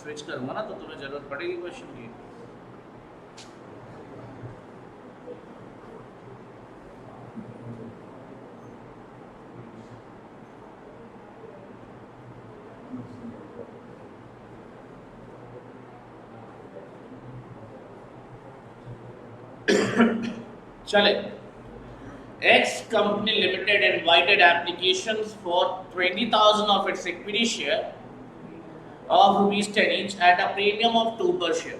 Switch करूंगा ना तो तुम्हें जरूरत पड़ेगी क्वेश्चन की। चले, X company limited invited applications for 20,000 of its equity share of rupees 10 each at a premium of 2 per share.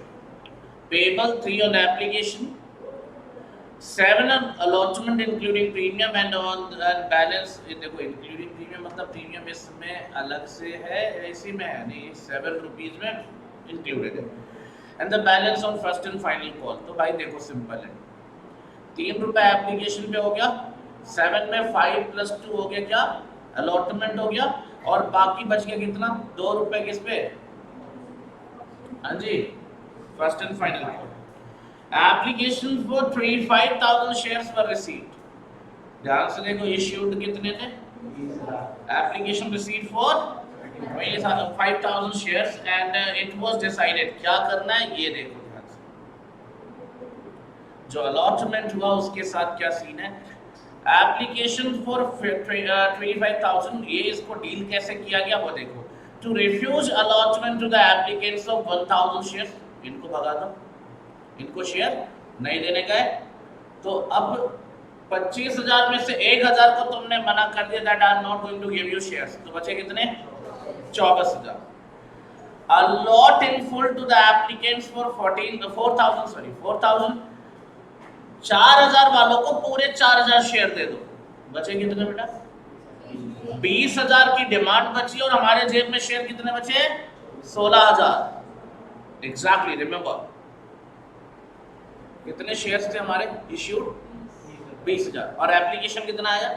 Payable 3 on application, 7 on allotment including premium and on and balance। देखो including premium मतलब premium इसमें अलग से है, इसी में है नहीं, 7 रुपीज में included है। And the balance on first and final call। तो भाई देखो सिंपल है, 3 रुपए एप्लीकेशन पे हो गया, 7 में 5 + 2 हो गया क्या, अलॉटमेंट हो गया, और बाकी बच गया कितना, 2 रुपए किस पे, हाँ जी, first and final call. Application for 35,000 shares were received. ध्यान से देखो, इश्यूड कितने थे, application received for 5,000 shares and it was decided. क्या करना है ये देखो ध्यान से, जो अलॉटमेंट हुआ उसके साथ क्या सीन है। एप्लीकेशन फॉर 25,000, ये इसको डील कैसे किया गया वो देखो। To refuse allotment to the applicants of 1,000 shares, इनको भगा दो, इनको शेयर नहीं देने का है। तो अब 25,000 में से 1,000 को तुमने मना कर दिया, that I am not going to give you shares, तो बचे कितने, 24,000। Allot in full to the applicants for 4,000 4,000 वालों को पूरे 4,000 शेयर दे दो, बचे कितने बेटा, 20,000 की डिमांड बची और हमारे जेब में शेयर कितने बचे, 16,000 एग्जैक्टली। रिमेंबर कितने शेयर्स थे हमारे इश्यूड, 20,000, और एप्लीकेशन कितना आया,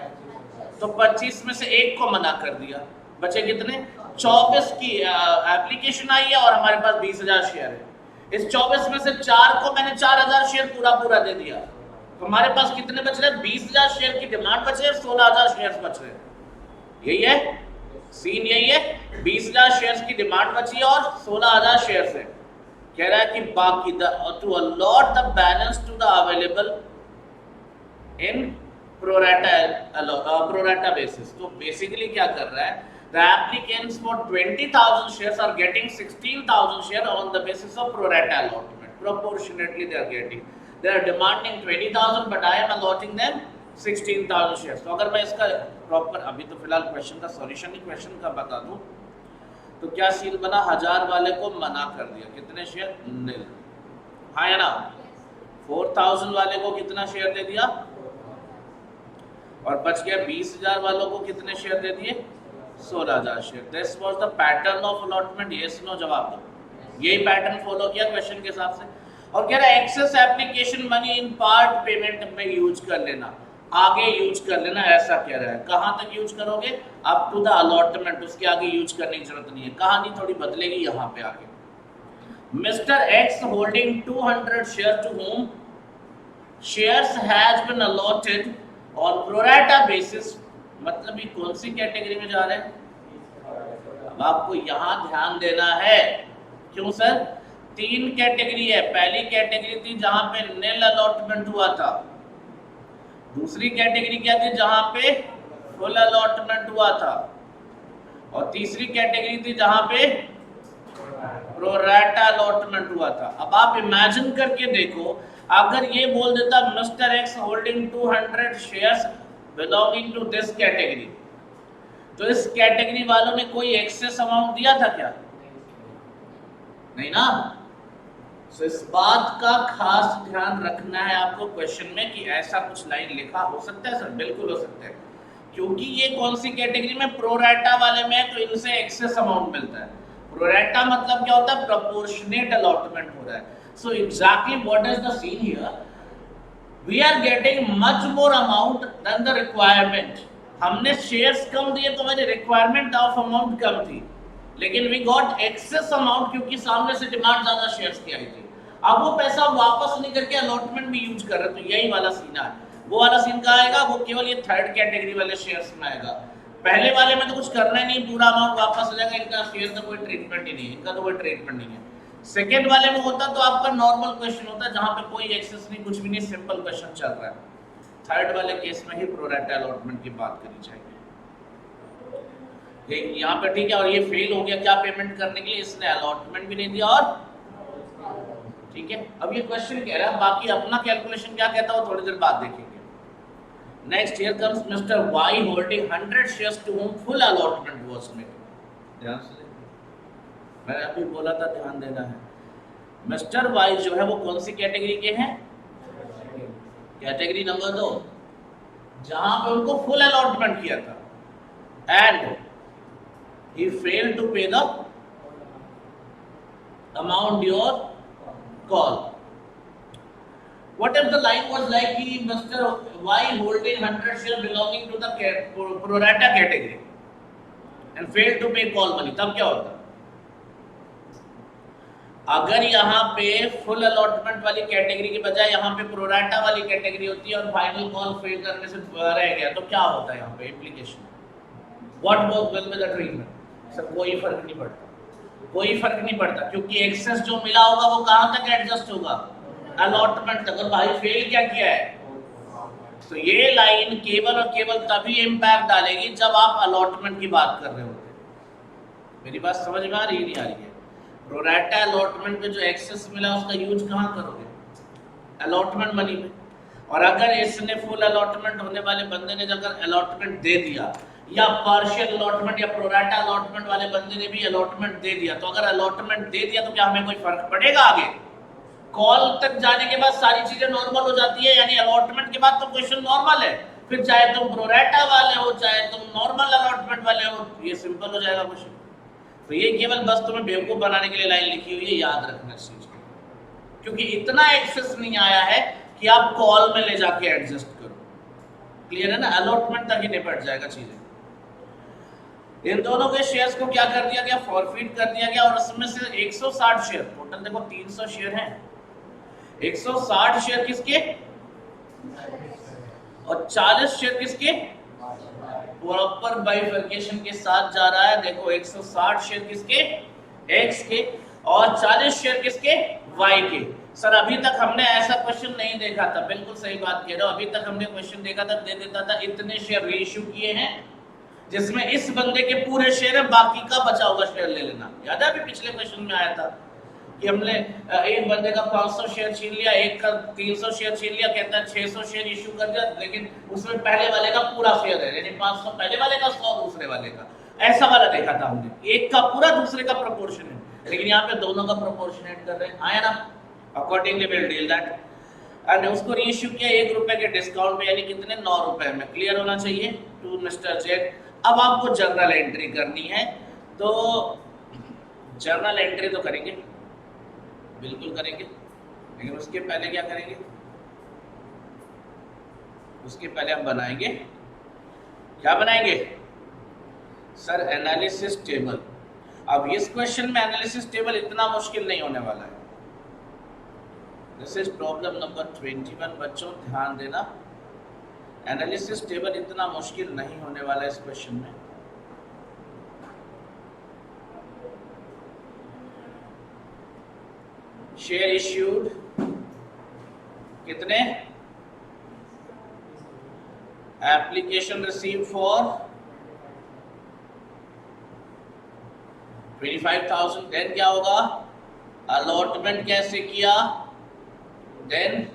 तो 25 में से एक को मना कर दिया, बचे कितने, 24 की एप्लीकेशन आई है और हमारे पास 20,000 शेयर है। इस 24 में से 4 को मैंने 4,000 शेयर पूरा दे दिया, तो हमारे पास कितने बच रहे, 20,000 शेयर की डिमांड बच रही है, 16,000 शेयर बच रहे हैं। यही है सीन, यही है, 20,000 शेयर की डिमांड बची है और 16,000 शेयर है। कह रहा है कि बाकी to allot the balance to the available in pro rata basis. तो बेसिकली क्या कर रहा है, the applicants for 20,000 shares are getting 16,000 shares on the basis of pro rata allotment, proportionately they are getting, they are demanding 20,000 but I am allotting them 16,000 shares। तो अगर मैं इसका proper अभी तो फिलहाल क्वेश्चन का सॉल्यूशन ही क्वेश्चन का बता दूं, तो क्या सीन बना, 1,000 वाले को मना कर दिया, कितने शेयर, नील, हाँ है ना। 4,000 वाले को कितना शेयर दे दिया, और बच गया 20,000 वालों को कितने शेयर दे दिए, 16,000 share. This was the pattern of allotment, yes no जवाब दो, यही पैटर्न फॉलो किया क्वेश्चन के हिसाब से। और कह रहा है excess application money in part payment में यूज कर लेना, आगे यूज कर लेना, ऐसा कह रहा है। कहां तक यूज करोगे, अप टू द अलॉटमेंट, उसके आगे यूज करने की जरूरत नहीं है। कहानी थोड़ी बदलेगी यहाँ पे आगे। Mister X holding 200 share to whom shares has been allotted on pro rata basis, मतलब ये कौन सी कैटेगरी में जा रहे हैं, अब आपको यहां ध्यान देना है। क्यों सर, 3 कैटेगरी है। पहली कैटेगरी थी जहां पे नील अलॉटमेंट हुआ था, दूसरी कैटेगरी क्या थी, जहां पे फुल अलॉटमेंट हुआ था, और तीसरी कैटेगरी थी जहां पे प्रोराटा अलॉटमेंट हुआ था। अब आप इमेजिन करके देखो, अगर ये बोल देता mister X holding 200 shares belonging to this category, तो इस कैटेगरी वालों ने कोई एक्सेस अमाउंट दिया था क्या, नहीं ना। तो इस बात का खास ध्यान रखना है आपको क्वेश्चन में कि ऐसा कुछ लाइन लिखा हो सकता है सर, बिल्कुल हो सकता है, क्योंकि ये कौन सी कैटेगरी में, प्रोराटा वाले में, तो इनसे एक्सेस अमाउंट मिलता है। प्रोराटा मतलब क्या होता है, प्रोपोर्शनेट अलॉटमेंट हो रहा है। So exactly what is the scene here, we are getting much more amount than the requirement। हमने शेयर्स कम दिए तो हमारी रिक्वायरमेंट ऑफ अमाउंट कम थी, लेकिन we got excess amount क्योंकि सामने से डिमांड ज्यादा शेयर्स की आई थी। अब वो पैसा वापस नहीं करके अलॉटमेंट भी यूज कर रहे, तो यही वाला सीन है। वो वाला सीन कहाँ आएगा, वो केवल ये 3rd कैटेगरी वाले शेयर्स में आएगा। पहले वाले में तो कुछ करना ही नहीं, पूरा अमाउंट वापस आ जाएगा, इनका शेयर का कोई ट्रीटमेंट ही नहीं है, इनका तो कोई ट्रीटमेंट नहीं है। सेकेंड वाले में होता तो आपका नॉर्मल क्वेश्चन होता, जहां पे कोई एक्सेस नहीं, कुछ भी नहीं, सिंपल क्वेश्चन चल रहा है। थर्ड वाले केस में ही प्रो राटा अलॉटमेंट की बात करनी चाहिए। यहाँ पे ठीक है, और ये फेल हो गया क्या पेमेंट करने के लिए, इसने अलॉटमेंट भी नहीं दिया, और ठीक है। अब ये क्वेश्चन कह रहा है, बाकी अपना कैलकुलेशन क्या कहता है वो थोड़ी देर बाद देखेंगे। Next, here comes mister Y holding 100 shares to whom full allotment was made. ध्यान से, मैंने अभी बोला था ध्यान देना है। मिस्टर वाई जो है वो कौन सी कैटेगरी के हैं, कैटेगरी नंबर 2, जहां पे उनको फुल अलॉटमेंट किया था, and he failed to pay the amount your call. What if the line was like he Mr. Y holding 100 share belonging to the pro rata category and failed to pay call money, तब क्या होता? अगर यहाँ पे full allotment वाली category की बजाय यहाँ पे प्रोराटा वाली कैटेगरी होती है और फाइनल कॉल फेल करने से रह गया, तो क्या होता है यहाँ पे implication? What was will be the treatment? Sir कोई फर्क नहीं पड़ता, कोई फर्क नहीं पड़ता, क्योंकि एक्सेस जो मिला होगा वो कहाँ तक एडजस्ट होगा, अलॉटमेंट तक। और भाई फेल क्या किया है, तो ये लाइन केवल और केवल तभी इम्पैक्ट डालेगी जब आप अलॉटमेंट की बात कर रहे होते। मेरी बात समझ में आ रही है नहीं आ रही है? प्रोराटा अलॉटमेंट में जो एक्सेस मिला उसका यूज कहाँ करोगे, अलॉटमेंट मनी में। और अगर इसने फुल अलॉटमेंट होने वाले बंदे ने अगर अलॉटमेंट दे दिया, या पार्शियल अलॉटमेंट या प्रोराटा अलॉटमेंट वाले बंदे ने भी अलॉटमेंट दे दिया, तो अगर अलॉटमेंट दे दिया तो क्या हमें कोई फर्क पड़ेगा? आगे कॉल तक जाने के बाद सारी चीजें नॉर्मल हो जाती है, यानी अलॉटमेंट के बाद तो क्वेश्चन नॉर्मल है, फिर चाहे तुम प्रोराटा वाले हो चाहे तुम नॉर्मल अलॉटमेंट वाले हो, ये सिंपल हो जाएगा क्वेश्चन। तो ये केवल बस तुम्हें बेवकूफ बनाने के लिए लाइन लिखी हुई है, याद रखना इस चीज को, क्योंकि इतना एक्सेस नहीं आया है कि आप कॉल में ले जाके एडजस्ट करो। क्लियर है ना? अलॉटमेंट तक ही निपट जाएगा चीजें। इन दोनों के शेयर्स को क्या कर दिया गया, फॉरफिट कर दिया गया, और उसमें से 160 शेयर, टोटल देखो 300 शेयर हैं, 160 शेयर किसके और 40 शेयर किसके, प्रॉपर बाइफर्केशन के साथ जा रहा है। देखो 160 शेयर किसके, एक्स के, और 40 शेयर किसके, वाई के। सर अभी तक हमने ऐसा क्वेश्चन नहीं देखा था, बिल्कुल सही बात कह रहे हो, अभी तक हमने क्वेश्चन देखा था, दे देता था इतने शेयर रीइश्यू किए हैं जिसमें इस बंदे के पूरे शेयर है, बाकी का बचा हुआ शेयर ले लेना। याद है अभी पिछले क्वेश्चन में आया था कि हमने एक बंदे का 500 शेयर छीन लिया, एक का 300 शेयर छीन लिया, कहता है 600 शेयर इश्यू कर दिया, लेकिन उसमें पहले वाले का पूरा शेयर है, यानी 500 पहले वाले का, 100 दूसरे वाले का। ऐसा वाला देखा था हमने, एक का पूरा दूसरे का प्रोपोर्शन है, लेकिन यहाँ पे दोनों का प्रोपोर्शनेट कर रहे हैं। आया ना? Accordingly will deal that. And उसको रीइश्यू किया 1 रुपए के डिस्काउंट पे, यानी कितने, 9 रुपए में। क्लियर होना चाहिए टू मिस्टर जेड। अब आपको जर्नल एंट्री करनी है, तो जर्नल एंट्री तो करेंगे, बिल्कुल करेंगे, लेकिन उसके पहले क्या करेंगे, उसके पहले हम बनाएंगे, क्या बनाएंगे सर, एनालिसिस टेबल। अब इस क्वेश्चन में एनालिसिस टेबल इतना मुश्किल नहीं होने वाला है। दिस इज प्रॉब्लम नंबर 21 बच्चों, ध्यान देना, एनालिसिस टेबल इतना मुश्किल नहीं होने वाला है इस क्वेश्चन में। शेयर इश्यूड कितने, एप्लीकेशन रिसीव फॉर 25,000, देन क्या होगा, अलॉटमेंट कैसे किया, देन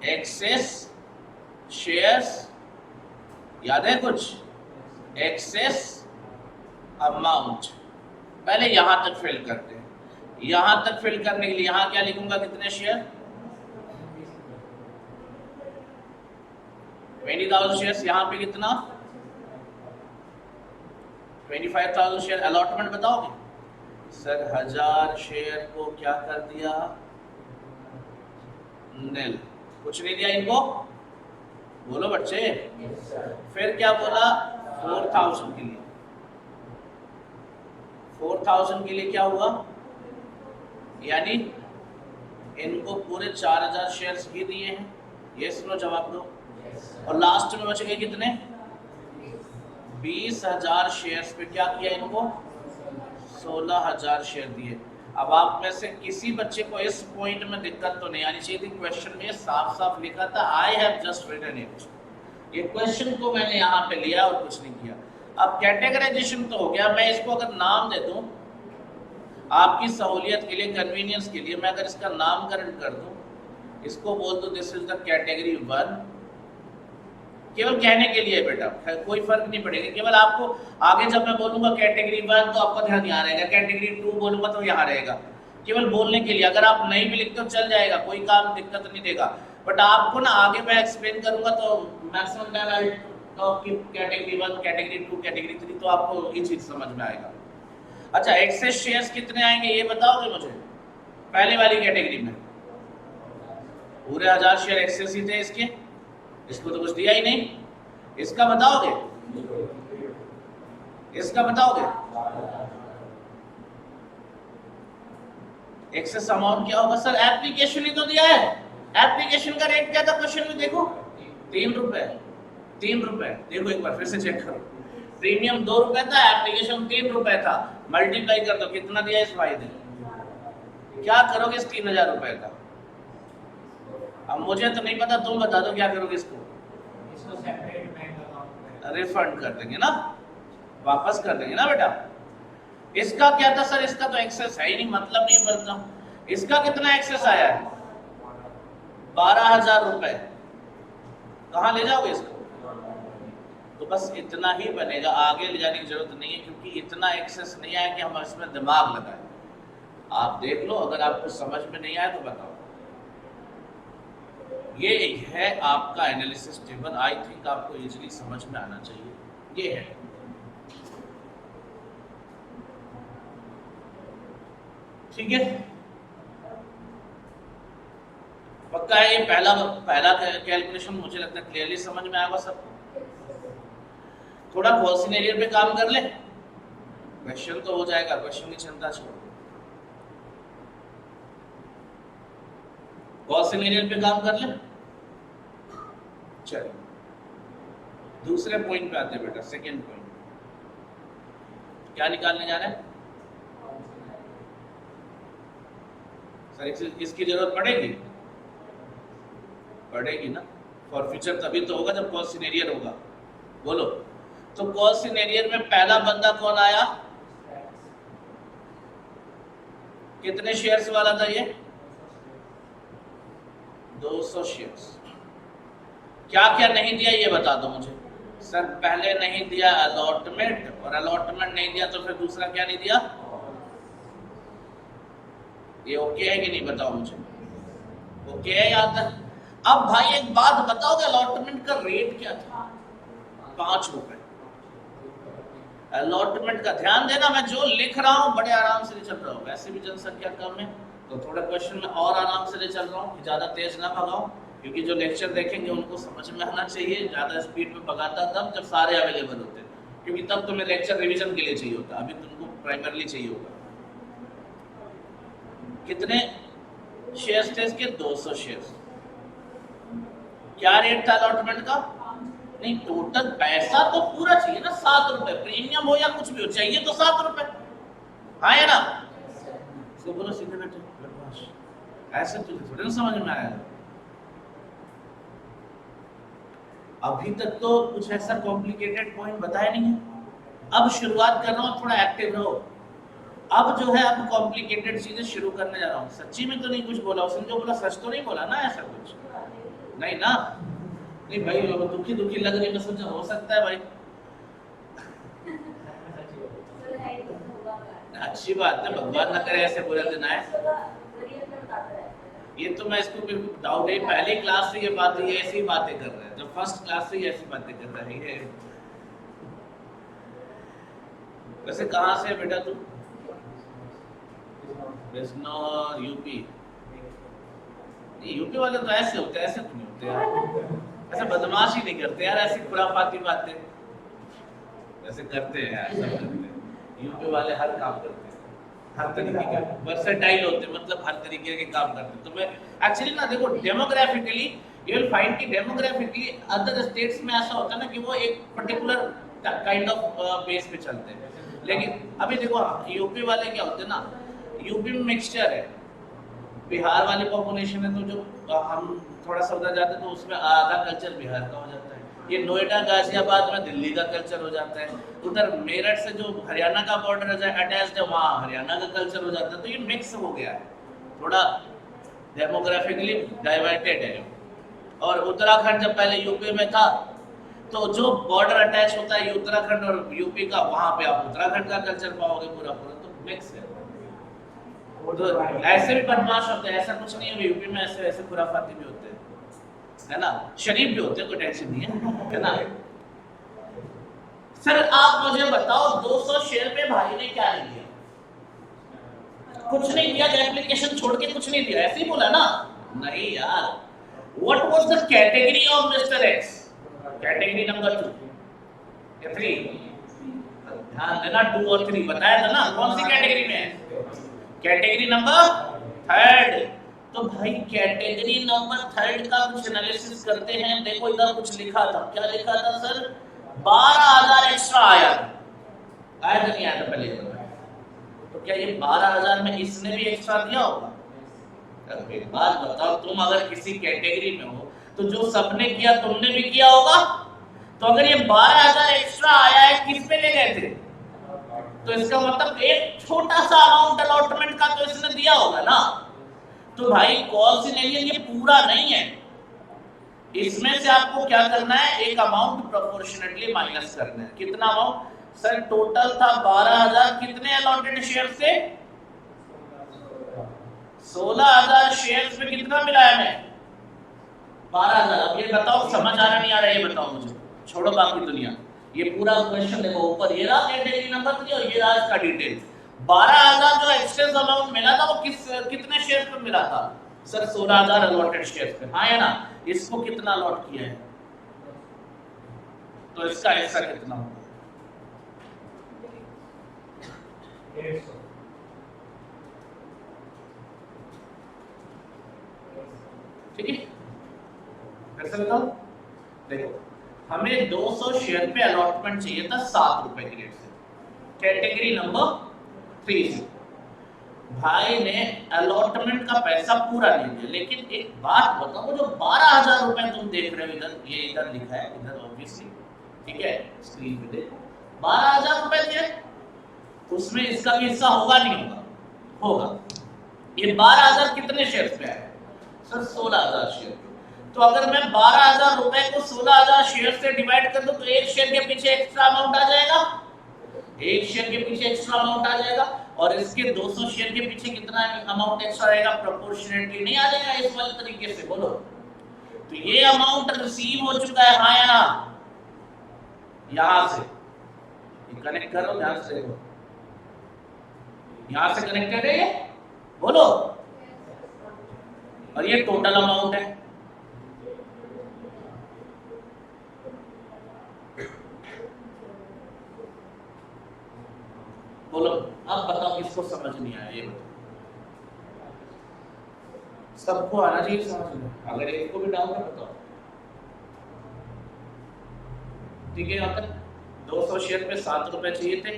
एक्सेस शेयर्स, याद है कुछ, एक्सेस अमाउंट। पहले यहां तक फिल करते हैं, यहां तक फिल करने के लिए यहां क्या लिखूंगा, कितने शेयर, 20,000 शेयर्स, यहां पे कितना, 25,000 शेयर। अलॉटमेंट बताओगे सर, 1000 शेयर को क्या कर दिया, नील, कुछ नहीं दिया इनको, बोलो बच्चे। फिर क्या बोला, 4,000 के लिए, 4,000 के लिए क्या हुआ, यानी इनको पूरे 4,000 शेयर्स ही दिए हैं। ये सुनो, जवाब दो। और लास्ट में बच गए कितने, 20,000 शेयर्स पे क्या किया इनको, 16,000 शेयर दिए। अब आप में से किसी बच्चे को इस पॉइंट में दिक्कत तो नहीं आनी चाहिए थी, क्वेश्चन में साफ साफ लिखा था I have just written it. ये क्वेश्चन को मैंने यहाँ पे लिया और कुछ नहीं किया। अब कैटेगराइजेशन तो हो गया, मैं इसको अगर नाम दे दूं आपकी सहूलियत के लिए, कन्वीनियंस के लिए, मैं अगर इसका नामकरण कर दूं, इसको बोल दो दिस इज द कैटेगरी 1, केवल कहने के लिए बेटा, कोई फर्क नहीं पड़ेगा, केवल आपको आगे जब मैं बोलूंगा कैटेगरी 1 तो आपका ध्यान यहाँ रहेगा, कैटेगरी 2 बोलूंगा तो यहाँ रहेगा, केवल बोलने के लिए। अगर आप नहीं भी लिखते हो चल जाएगा, कोई काम दिक्कत नहीं देगा, बट आपको ना आगे मैं एक्सप्लेन करूंगा तो मैक्सिमम टाइम आई टॉक की कैटेगरी 1, कैटेगरी 2, कैटेगरी 3, तो आपको ये चीज समझ में आएगा। अच्छा, एक्सेस शेयर्स कितने आएंगे ये बताओगे मुझे? पहले वाली कैटेगरी में पूरे 1000 शेयर एक्सेस ही थे इसके, इसको तो कुछ दिया ही नहीं। इसका बताओगे? इसका बताओगे? एक्सेस अमाउंट क्या होगा सर? एप्लीकेशन ही तो दिया है, एप्लीकेशन का रेट क्या था क्वेश्चन में देखो, 3 रुपए। 3 रुपए देखो, एक बार फिर से चेक करो, प्रीमियम 2 रुपए था, एप्लीकेशन 3 रुपए था, मल्टीप्लाई कर दो कितना दिया इस भाई ने, क्या करोगे इस 3,000 रुपए का? अब मुझे तो नहीं पता, तुम बता दो क्या करोगे इसको? रिफंड कर देंगे ना, वापस कर देंगे ना बेटा। इसका क्या था सर? इसका तो एक्सेस है ही नहीं, मतलब नहीं बनता। इसका कितना एक्सेस आया है? 12,000 रुपए। कहाँ ले जाओगे इसको? तो बस इतना ही बनेगा, आगे ले जाने की जरूरत नहीं है, क्योंकि इतना एक्सेस नहीं आया कि हम इसमें दिमाग लगाएं। आप देख लो, अगर आपको समझ में नहीं आया तो बताओ। ये है आपका एनालिसिस टेबल, आई थिंक आपको इजीली समझ में आना चाहिए। ये है, ठीक है, पक्का है। ये पहला कैलकुलेशन मुझे लगता है क्लियरली समझ में आएगा सबको। थोड़ा कॉस्ट सिनेरियो पे काम कर ले, क्वेश्चन तो हो जाएगा, क्वेश्चन की चिंता छोड़ो। कॉस्ट सिनेरियो पे काम कर ले। चलिए दूसरे पॉइंट पे आते हैं बेटा, सेकंड पॉइंट। क्या निकालने जा रहे हैं सर? इसकी जरूरत पड़ेगी ना, फॉर फ्यूचर तभी तो होगा जब कॉस्ट सिनेरियो होगा। बोलो, तो कॉस्ट सिनेरियो में पहला बंदा कौन आया? कितने शेयर्स वाला था ये? 200 शेयर्स। क्या क्या नहीं दिया ये बता दो मुझे सर। पहले नहीं दिया अलॉटमेंट, और अलॉटमेंट नहीं दिया तो फिर दूसरा क्या नहीं दिया? ये ओके है कि नहीं बताओ मुझे? ओके है याद है? अब भाई एक बात बताओगे, अलॉटमेंट का रेट क्या था? 5 रुपए। अलॉटमेंट का ध्यान देना, मैं जो लिख रहा हूँ बड़े आराम से ले चल रहा हूँ, वैसे भी जनसंख्या कम है तो थोड़ा क्वेश्चन में और आराम से ले चल रहा हूँ, ज्यादा तेज ना भगाऊं, क्योंकि जो लेक्चर देखेंगे उनको समझ में आना चाहिए। ज्यादा स्पीड में भगाता तब जब सारे अवेलेबल होते, क्योंकि तब तुम्हें लेक्चर रिवीजन के लिए चाहिए होता, अभी तुमको प्राइमरली चाहिए होगा। कितने शेयर्स थे इसके? 200 शेयर्स। क्या रेट था अलॉटमेंट का? नहीं, टोटल पैसा तो पूरा चाहिए ना, 7 रुपए, प्रीमियम हो या कुछ भी हो, चाहिए तो 7 रुपए। हाँ है ना? इसको बोलो सीधे बेटे, ऐसे तुझे थोड़ी ना समझ में आया। अभी तक तो कुछ ऐसा कॉम्प्लिकेटेड पॉइंट बताया नहीं है, अब शुरुआत कर रहा हूँ, थोड़ा एक्टिव रहो। अब जो है, अब कॉम्प्लिकेटेड चीजें शुरू करने जा रहा हूँ। सच्ची में तो नहीं कुछ बोला उसने, जो बोला सच तो नहीं बोला ना, ऐसा कुछ नहीं ना? नहीं भाई, दुखी दुखी लग रही, मैं सोचा हो सकता है भाई। अच्छी बात है, भगवान ना करे ऐसे बुरा दिन आए। ये तो मैं इसको बिल्कुल डाउट है, पहली क्लास से ये बात, ये ऐसी बातें कर रहे हैं, जब फर्स्ट क्लास से ऐसी बातें कर रहे हैं। वैसे कहाँ से बेटा तू? बिजनौर, यूपी। यूपी वाले तो ऐसे होते हैं, ऐसे तो नहीं होते यार, ऐसे बदमाशी नहीं करते यार, ऐसी खुराफाती बातें वैसे करते हैं यार, सब करते हैं। यूपी वाले हर काम करते हैं, हर तरीके के वर्सेटाइल होते हैं, मतलब हर तरीके के काम करते हैं। तो मैं एक्चुअली ना देखो, डेमोग्राफिकली यू विल फाइंड कि डेमोग्राफिकली अदर स्टेट्स में ऐसा होता है ना कि वो एक पर्टिकुलर काइंड ऑफ बेस पे चलते हैं। लेकिन अभी देखो यूपी वाले क्या होते हैं ना, यूपी में मिक्सचर है, बिहार वाली पॉपुलेशन है, तो जो हम थोड़ा सा उधर जाते हैं तो उसमें आधा कल्चर बिहार का हो जाता है, ये नोएडा गाजियाबाद में दिल्ली का कल्चर हो जाता है, उधर मेरठ से जो हरियाणा का बॉर्डर अटैच्ड है वहाँ हरियाणा का कल्चर हो जाता है, तो ये मिक्स हो गया है, थोड़ा डेमोग्राफिकली डाइवर्टेड है। और उत्तराखंड जब पहले यूपी में था तो जो बॉर्डर अटैच होता है उत्तराखंड और यूपी का, वहां पे आप उत्तराखंड का कल्चर पाओगे पूरा पूरा, तो मिक्स है। तो ऐसे भी बदमाश होते हैं, ऐसा कुछ नहीं है, यूपी में ऐसे ऐसे खुराफाती भी होते हैं, है ना, शरीफ भी होते हैं, कोई टेंशन नहीं है ना। सर आप मुझे बताओ 200 शेयर पे भाई ने क्या नहीं दिया? कुछ नहीं दिया, एप्लीकेशन छोड़ के कुछ नहीं दिया, ऐसे ही बोला ना? नहीं यार, what was the category of mister x? Category number 2 या 3? ध्यान देना, 2 और 3 बताया था ना, कौन सी कैटेगरी में है? Category number 3। तो भाई कैटेगरी नंबर 3 का कुछ एनालिसिस करते हैं। देखो इधर कुछ लिखा था, क्या लिखा था सर? 12,000 एक्स्ट्रा आया आया तो नहीं आया था पहले? तो क्या ये 12,000 में इसने भी एक्स्ट्रा दिया होगा? एक बात बताओ, तुम अगर किसी कैटेगरी में हो तो जो सबने किया तुमने भी किया होगा। तो अगर ये 12,000 एक्स्ट्रा आया है, किस पे ले गए थे? तो इसका मतलब एक छोटा सा अमाउंट अलॉटमेंट का तो इसने दिया होगा ना। तो भाई कॉल्स इन एलियन ये पूरा नहीं है, इसमें से आपको क्या करना है, एक अमाउंट प्रोपोर्शनेटली माइनस करना है। कितना अमाउंट सर? टोटल था 12,000, कितने अलॉटेड शेयर से? 16,000 शेयर्स में कितना मिलाया मैं? 12,000। अब ये बताओ समझ आ रहा नहीं आ रहा, ये बताओ मुझे, छोड़ो बाकी दुनिया। ये पूरा क्वेश्चन देखो, ऊपर ये रहा कैटेगरी नंबर 3 और ये रहा इसका डिटेल। 12,000 जो एक्सचेंज अमाउंट मिला था वो कितने शेयर पे मिला था? सर 16,000 अलॉटेड शेयर पे, हाँ है ना। इसको कितना अलॉट किया है? तो इसका हिस्सा कितना होगा? ठीक है, कैसे बताओ? देखो हमें 200 शेयर पे अलॉटमेंट चाहिए था 7 रुपए की रेट से, कैटेगरी नंबर 3 से। भाई ने अलॉटमेंट का पैसा पूरा नहीं दिया, लेकिन एक बात बताओ, वो जो 12,000 रुपए तुम देख रहे हो इधर, ये इधर लिखा है, इधर ऑब्वियसली, ठीक है, स्क्रीन पे देखो 12,000 रुपए दिए, उसमें इसका भी हिस्सा होगा नहीं होगा? होगा। ये 12,000 कितने शेयर पे आए? Sir 16,000 share. तो अगर मैं 12,000 रुपए को 16,000 शेयर से डिवाइड कर दूं तो एक शेयर के पीछे एक्स्ट्रा अमाउंट आ जाएगा, एक शेयर के पीछे एक्स्ट्रा अमाउंट आ जाएगा। और इसके 200 शेयर के पीछे कितना अमाउंट एक्स्ट्रा आएगा? प्रोपोर्शनेटली नहीं आ जाएगा इस वाले तरीके से, बोलो। तो ये अमाउंट रिसीव हो चुका है, हाँ या ना? यहां से कनेक्ट करो, ध्यान से देखो, यहां से कनेक्टेड है ये, बोलो। और ये टोटल अमाउंट है, बोलो। अब बताओ किसको समझ नहीं आया, ये बताओ। सबको आना चाहिए समझ में, अगर एक को भी डाउट है बताओ। ठीक है, यहाँ तक 200 शेयर पे 7 रुपए चाहिए थे,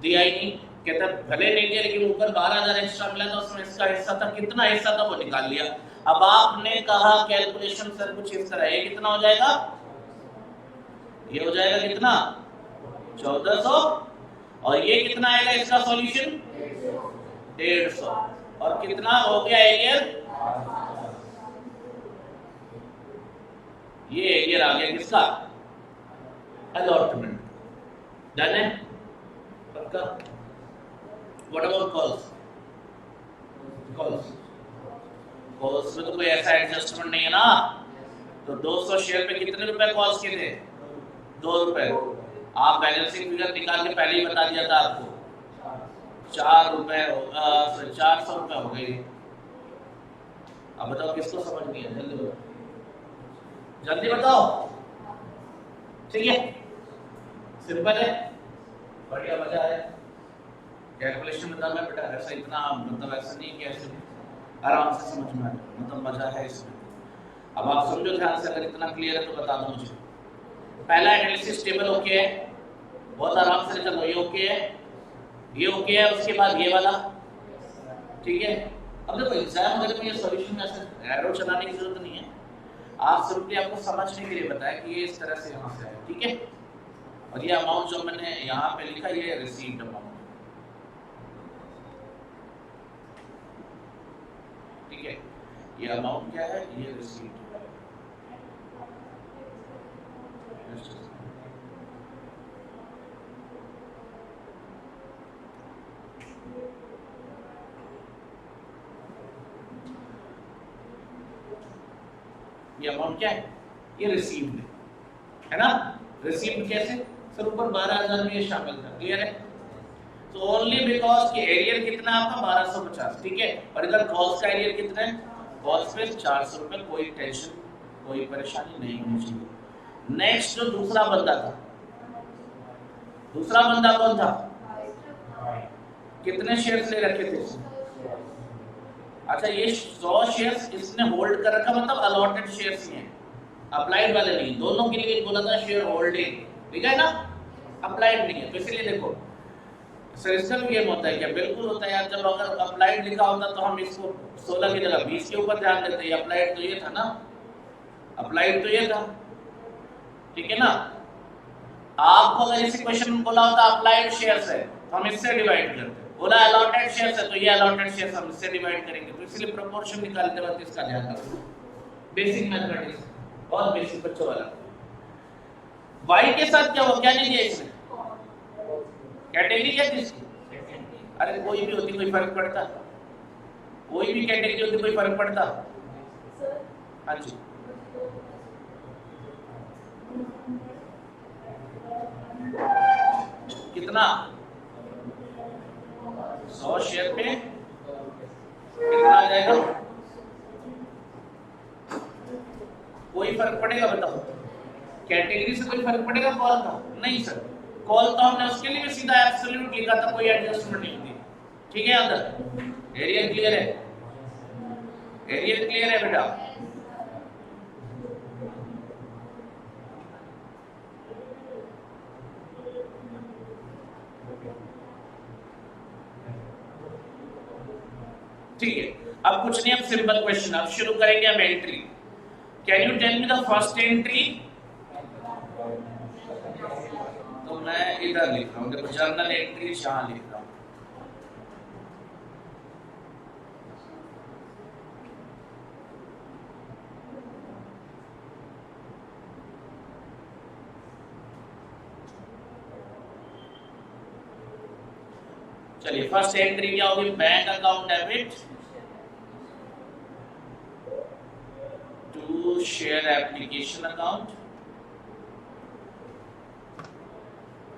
दिया ही नहीं, कहता भले नहीं दिया लेकिन ऊपर 12,000 एक्स्ट्रा मिला था, उसमें इसका हिस्सा था, कितना हिस्सा था वो निकाल लिया। अब आपने कहा कैलकुलेशन सर कुछ इस तरह, ये कितना हो जाएगा? ये हो जाएगा कितना? 1400। और ये कितना आएगा इसका सॉल्यूशन? 150। और कितना हो गया एरियर? ये एरियर आ गया किसका? अलॉटमेंट। डन है पक्का? What about calls? कॉल्स में तो कोई ऐसा एडजस्टमेंट नहीं है ना। तो 200 शेयर पे कितने रुपए कॉल्स के थे? 2 रुपए। आप बैलेंसिंग फिगर निकाल के पहले ही बता दिया था आपको, 4 रुपए 400 रुपए हो गए। अब बताओ किसको समझ नहीं है? जल्दी बताओ, जल्दी बताओ। ठीक है, सिंपल है, बढ़िया, मजा आया। कैलकुलेशन में दम है बेटा, ऐसा इतना मतलब ऐसा नहीं कि ऐसे आराम से समझ में आए, मतलब मजा है इसमें। अब आप समझो ध्यान से, अगर इतना क्लियर है तो बता दो मुझे। पहला एनालिसिस टेबल ओके है, बहुत आराम से चलो, ये ओके है, ये ओके है, उसके बाद ये वाला, ठीक है। अब देखो एग्जाम वगैरह में ये सॉल्यूशन में ऐसे एरो चलाने की जरूरत नहीं है, आप सिंपली आपको समझने के लिए बताया कि ये इस तरह से यहाँ से है, ठीक है। और ये अमाउंट जो मैंने यहाँ पे लिखा ये रिसीव्ड अमाउंट, ठीक है। ये अमाउंट क्या है, ये रिसीव्ड, ये अमाउंट क्या है, ये रिसीव्ड है ना। रिसीव्ड कैसे सर, ऊपर 12,000 में ये शामिल था, क्लियर है। तो ओनली बिकॉज कि एरियर कितना है आपका 1250, ठीक है। और इधर कॉल्स का एरियर कितना है, कॉल्स पे 400 रुपए, कोई टेंशन कोई परेशानी नहीं होनी चाहिए। नेक्स्ट जो दूसरा बंदा था, दूसरा बंदा कौन था, कितने शेयर्स ले रखे थे, अच्छा ये 100 शेयर्स इसने होल्ड कर रखा, मतलब अलॉटेड शेयर्स ही हैं, अप्लाइड वाले नहीं। दोनों के लिए बोला था शेयर होल्डिंग, ठीक है ना, अप्लाइड नहीं है। तो इसलिए देखो सर इसका भी गेम होता है क्या, बिल्कुल होता है यार। जब अगर अप्लाइड लिखा होता तो हम इसको 16 की जगह 20 के ऊपर ध्यान देते हैं। अप्लाइड तो ये था ना, अप्लाइड तो ये था, ठीक है ना। आपको अगर इसी क्वेश्चन में बोला होता अप्लाइड शेयर्स है तो हम इससे डिवाइड करते, बोला अलॉटेड शेयर्स है तो ये अलॉटेड शेयर्स हम इससे डिवाइड करेंगे। तो इसलिए प्रोपोर्शन निकालते वक्त इसका ध्यान रखो, बेसिक मैथमेटिक्स, बहुत बेसिक बच्चों वाला। y के साथ क्या हुआ, क्या नहीं दिया इसमें, कैटेगरी क्या थी इसकी, अरे कोई भी होती कोई फर्क पड़ता, कोई भी कैटेगरी होती कोई फर्क पड़ता। हाँ जी कितना, 100 शेयर पे कितना आ जाएगा, कोई फर्क पड़ेगा बताओ, कैटेगरी से कोई फर्क पड़ेगा कॉल का, नहीं सर। कॉल तो हमने उसके लिए भी सीधा एब्सोल्यूट लिखा था, कोई एडजस्टमेंट नहीं होती, ठीक है। अंदर एरिया क्लियर है, एरिया क्लियर है बेटा। ठीक है, अब कुछ नहीं, अब सिंपल क्वेश्चन, अब शुरू करेंगे हम entry. Can you tell me the first entry, तो मैं इधर लिख रहा हूँ, देखो जर्नल एंट्री यहाँ लिख रहा हूँ। चलिए फर्स्ट एंट्री क्या होगी, bank account debit to share application account.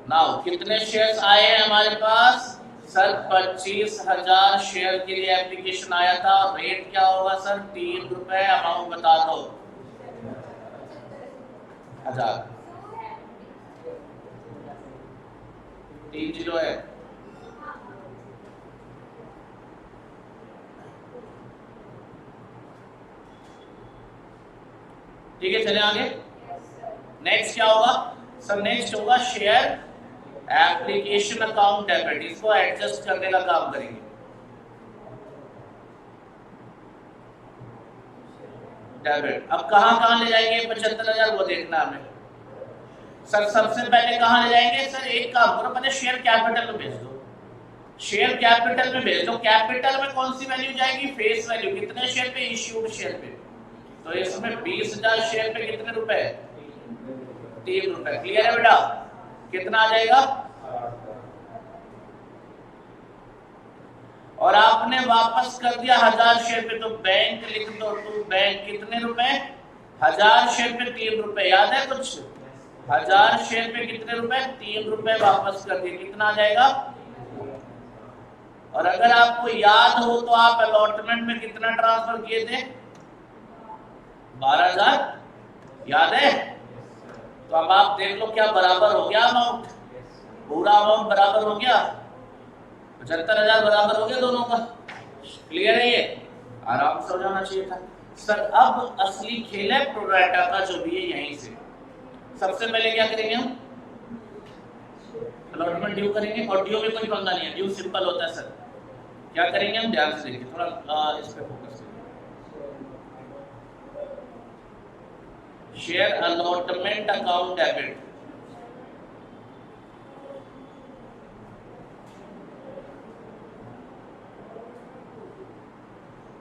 Now कितने शेयर्स आए हैं हमारे पास सर, 25,000 शेयर के लिए एप्लीकेशन आया था। रेट क्या होगा सर, 3 रुपए, अमाउंट बता दो 1000, 3 जीरो है। ठीक है चले आगे, नेक्स्ट क्या होगा सर, नेक्स्ट होगा शेयर एप्लीकेशन अकाउंट डेबिट, इसको एडजस्ट करने का काम करेंगे। डेबिट अब कहां ले जाएंगे 75,000, वो देखना हमें सर। सबसे पहले कहां ले जाएंगे सर, एक काम करो पहले शेयर कैपिटल में भेज दो, शेयर कैपिटल में भेज दो। कैपिटल में कौन सी वैल्यू जाएगी, फेस वैल्यू, कितने शेयर पे, इश्यूड शेयर पे। तो इसमें 20,000 शेयर पे कितने रुपए, 3 रुपए, क्लियर है बेटा। कितना आ जाएगा, और आपने वापस कर दिया 1000 शेयर पे, तो बैंक लिख दो, टू बैंक कितने रुपए, 1000 शेयर पे 3 रुपए, याद है कुछ, 1000 शेयर पे कितने रुपए, 3 रुपए वापस कर दिए, कितना आ जाएगा। और अगर आपको याद हो तो आप अलॉटमेंट में कितना ट्रांसफर किए थे, 12,000, याद है। तो अब आप देख लो क्या बराबर हो गया अमाउंट, पूरा अमाउंट बराबर हो गया, 75,000 बराबर हो गया दोनों का, क्लियर है, ये आराम से हो जाना चाहिए था सर। अब असली खेल है प्रोराटा का, जो भी है यहीं से। सबसे पहले क्या करेंगे हम, अलॉटमेंट ड्यू करेंगे और ड्यू में कोई पंगा नहीं है, ड्यू सिंपल होता है सर। क्या करेंगे हम, ध्यान से देखिए, थोड़ा इस पे फोकस करें। Share allotment account debit,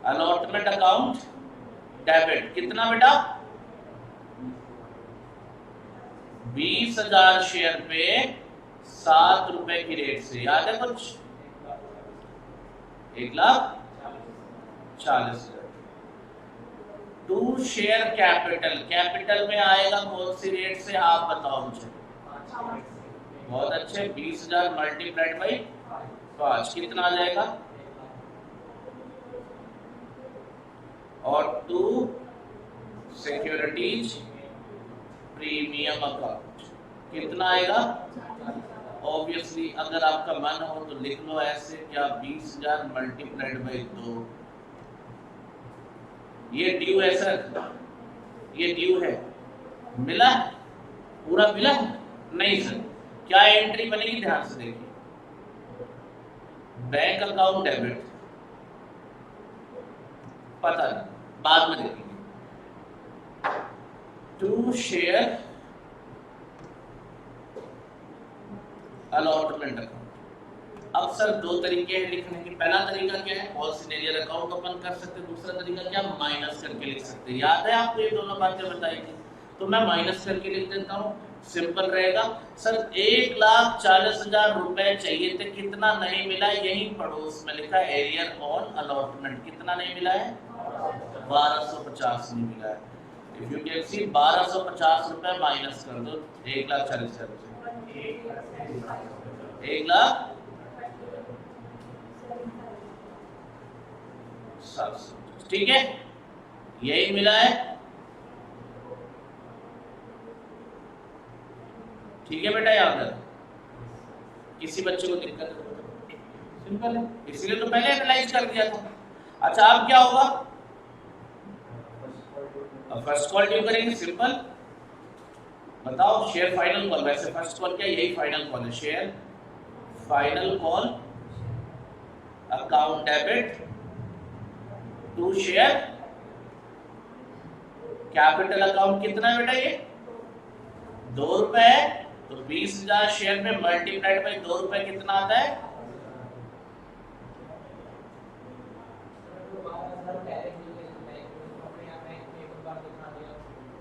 allotment account debit कितना बेटा, 20,000 शेयर पे 7 रुपए की रेट से, याद है कुछ, 1,40,000। टू शेयर कैपिटल, कैपिटल में आएगा कौन सी रेट से आप बताओ मुझे, बहुत अच्छे, 20,000 मल्टीप्लाइड बाई 5 कितना आ जाएगा, और टू सिक्योरिटीज प्रीमियम अकाउंट कितना आएगा। ऑब्वियसली अगर आपका मन हो तो लिख लो ऐसे, क्या 20,000 मल्टीप्लाइड बाई 2, ये ड्यू है सर, ये ड्यू है, मिला पूरा मिला नहीं सर, क्या एंट्री बनेगी, ध्यान से देखिए, बैंक अकाउंट डेबिट, पता नहीं बाद में देखेंगे, टू शेयर अलॉटमेंट अकाउंट। अब सर दो तरीके हैं लिखने के, पहला तरीका क्या है, ऑल सीनियर अकाउंट ओपन कर सकते हैं, दूसरा तरीका क्या, माइनस करके लिख सकते हैं, याद है आपको ये दोनों बातें बताई थी, तो मैं माइनस करके लिख देता हूँ, सिंपल रहेगा। सर 1,40,000 रुपए चाहिए थे, कितना नहीं मिला, यही पड़ोस में लिखा है एरियर ऑन अलॉटमेंट, कितना नहीं मिला है, 1250 नहीं मिला है। इफ यू कैन सी 1250 रुपए माइनस कर दो 1,40,000 से, 1,07,000, ठीक है, यही मिला है, ठीक है बेटा, याद रख, किसी बच्चे को दिक्कत है, सिंपल है, इसलिए तो पहले एनालाइज कर दिया था। अच्छा अब क्या होगा, अब फर्स्ट कॉल ड्यू करेंगे, सिंपल बताओ, शेयर फाइनल कॉल, वैसे फर्स्ट कॉल क्या, यही फाइनल कॉल है, share final call account debit to share capital account, कितना है बेटा ये 2 रुपए है, तो 20,000 शेयर में मल्टीप्लाइड बाई 2 रुपए कितना आता है,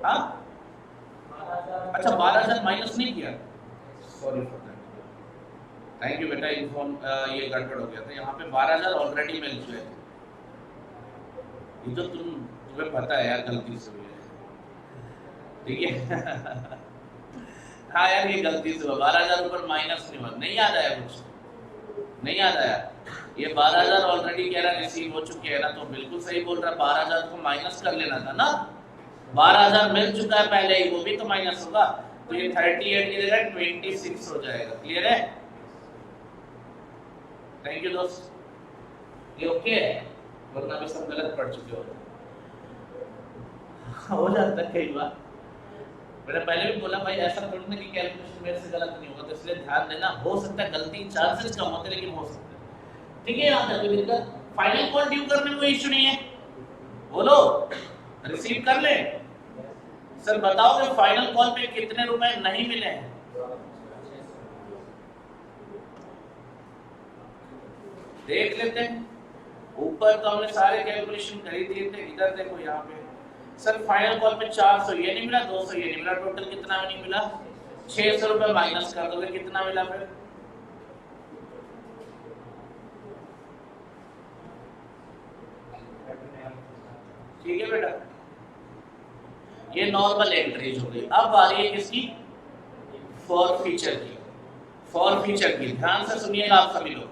हाँ अच्छा 12,000 माइनस नहीं किया, sorry for that, thank you बेटा, इन्फॉर्म ये गड़बड़ हो गया था, यहाँ पे 12,000 ऑलरेडी मिल चुके थे, ये तो तुम्हें पता है यार, गलती से हुई है, ठीक है हाँ यार ये गलती से हुआ, 12,000 ऊपर माइनस नहीं हुआ, नहीं याद आया कुछ, नहीं याद आया, ये 12,000 ऑलरेडी कह रहा रिसीव हो चुके हैं ना, तो बिल्कुल सही बोल रहा, 12,000 को माइनस कर लेना था ना, 12,000 मिल चुका है पहले ही, वो भी तो माइनस होगा, तो ये 38 की जगह 26 हो जाएगा, क्लियर है, थैंक यू दोस्त, ये ओके है, वरना भी सब गलत पढ़ चुके हो जाता है कई बार, मैंने पहले भी बोला भाई ऐसा थोड़ी ना कि कैलकुलेशन मेरे से गलत नहीं होगा, तो इसलिए ध्यान देना, हो सकता है गलती चांसेस कम होते लेकिन हो सकता है, ठीक है, यहाँ तक कोई दिक्कत, फाइनल कॉल ड्यू करने में कोई इश्यू नहीं है, बोलो रिसीव कर ले, सर बताओ कि फाइनल कॉल पे कितने रुपए नहीं मिले हैं, देख लेते हैं, ऊपर तो हमने सारे कैलकुलेशन कर ही दिए थे, इधर देखो यहाँ पे, सर फाइनल कॉल पे 400 ये नहीं मिला, 200 ये नहीं मिला, टोटल कितना नहीं मिला, 600 रुपए माइनस कर दोगे, कितना मिला फिर, ठीक है बेटा, ये नॉर्मल एंट्रीज हो गई। अब बारी है किसकी, फॉर फीचर की, फॉर फीचर की ध्यान से सुनिएगा आप सभी लोग,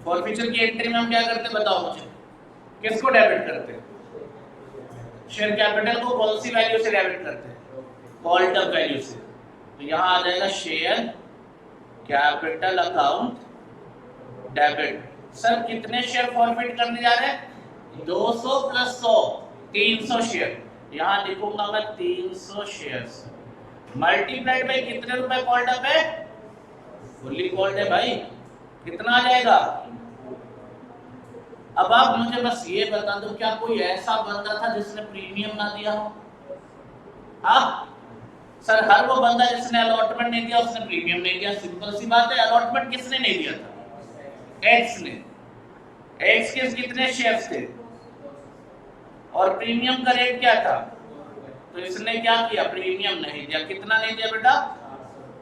फॉर फीचर की एंट्री में हम क्या करते हैं बताओ मुझे, किसको डेबिट करते हैं, शेयर कैपिटल को कौन सी वैल्यू से डेबिट करते हैं, कॉल्ड अप वैल्यू से, तो यहां आ जाएगा share capital account debit, sir कितने शेयर फॉरफिट करने जा रहे हैं, 200 प्लस 100 300 शेयर, यहां लिखूंगा मैं 300 शेयर्स, मल्टीप्लाइड बाई कितने रुपए कॉल्ड अप है, फुल्ली कॉल्ड है भाई, कितना आ जाएगा। अब आप मुझे बस ये बता दो, क्या कोई ऐसा बंदा था जिसने प्रीमियम ना दिया हो? हाँ सर, हर वो बंदा जिसने अलॉटमेंट नहीं दिया उसने प्रीमियम नहीं दिया, सिंपल सी बात है। अलॉटमेंट किसने नहीं दिया था? एक्स ने। एक्स के कितने शेयर्स थे और प्रीमियम का रेट क्या था? तो इसने क्या किया, प्रीमियम नहीं दिया। कितना नहीं दिया बेटा?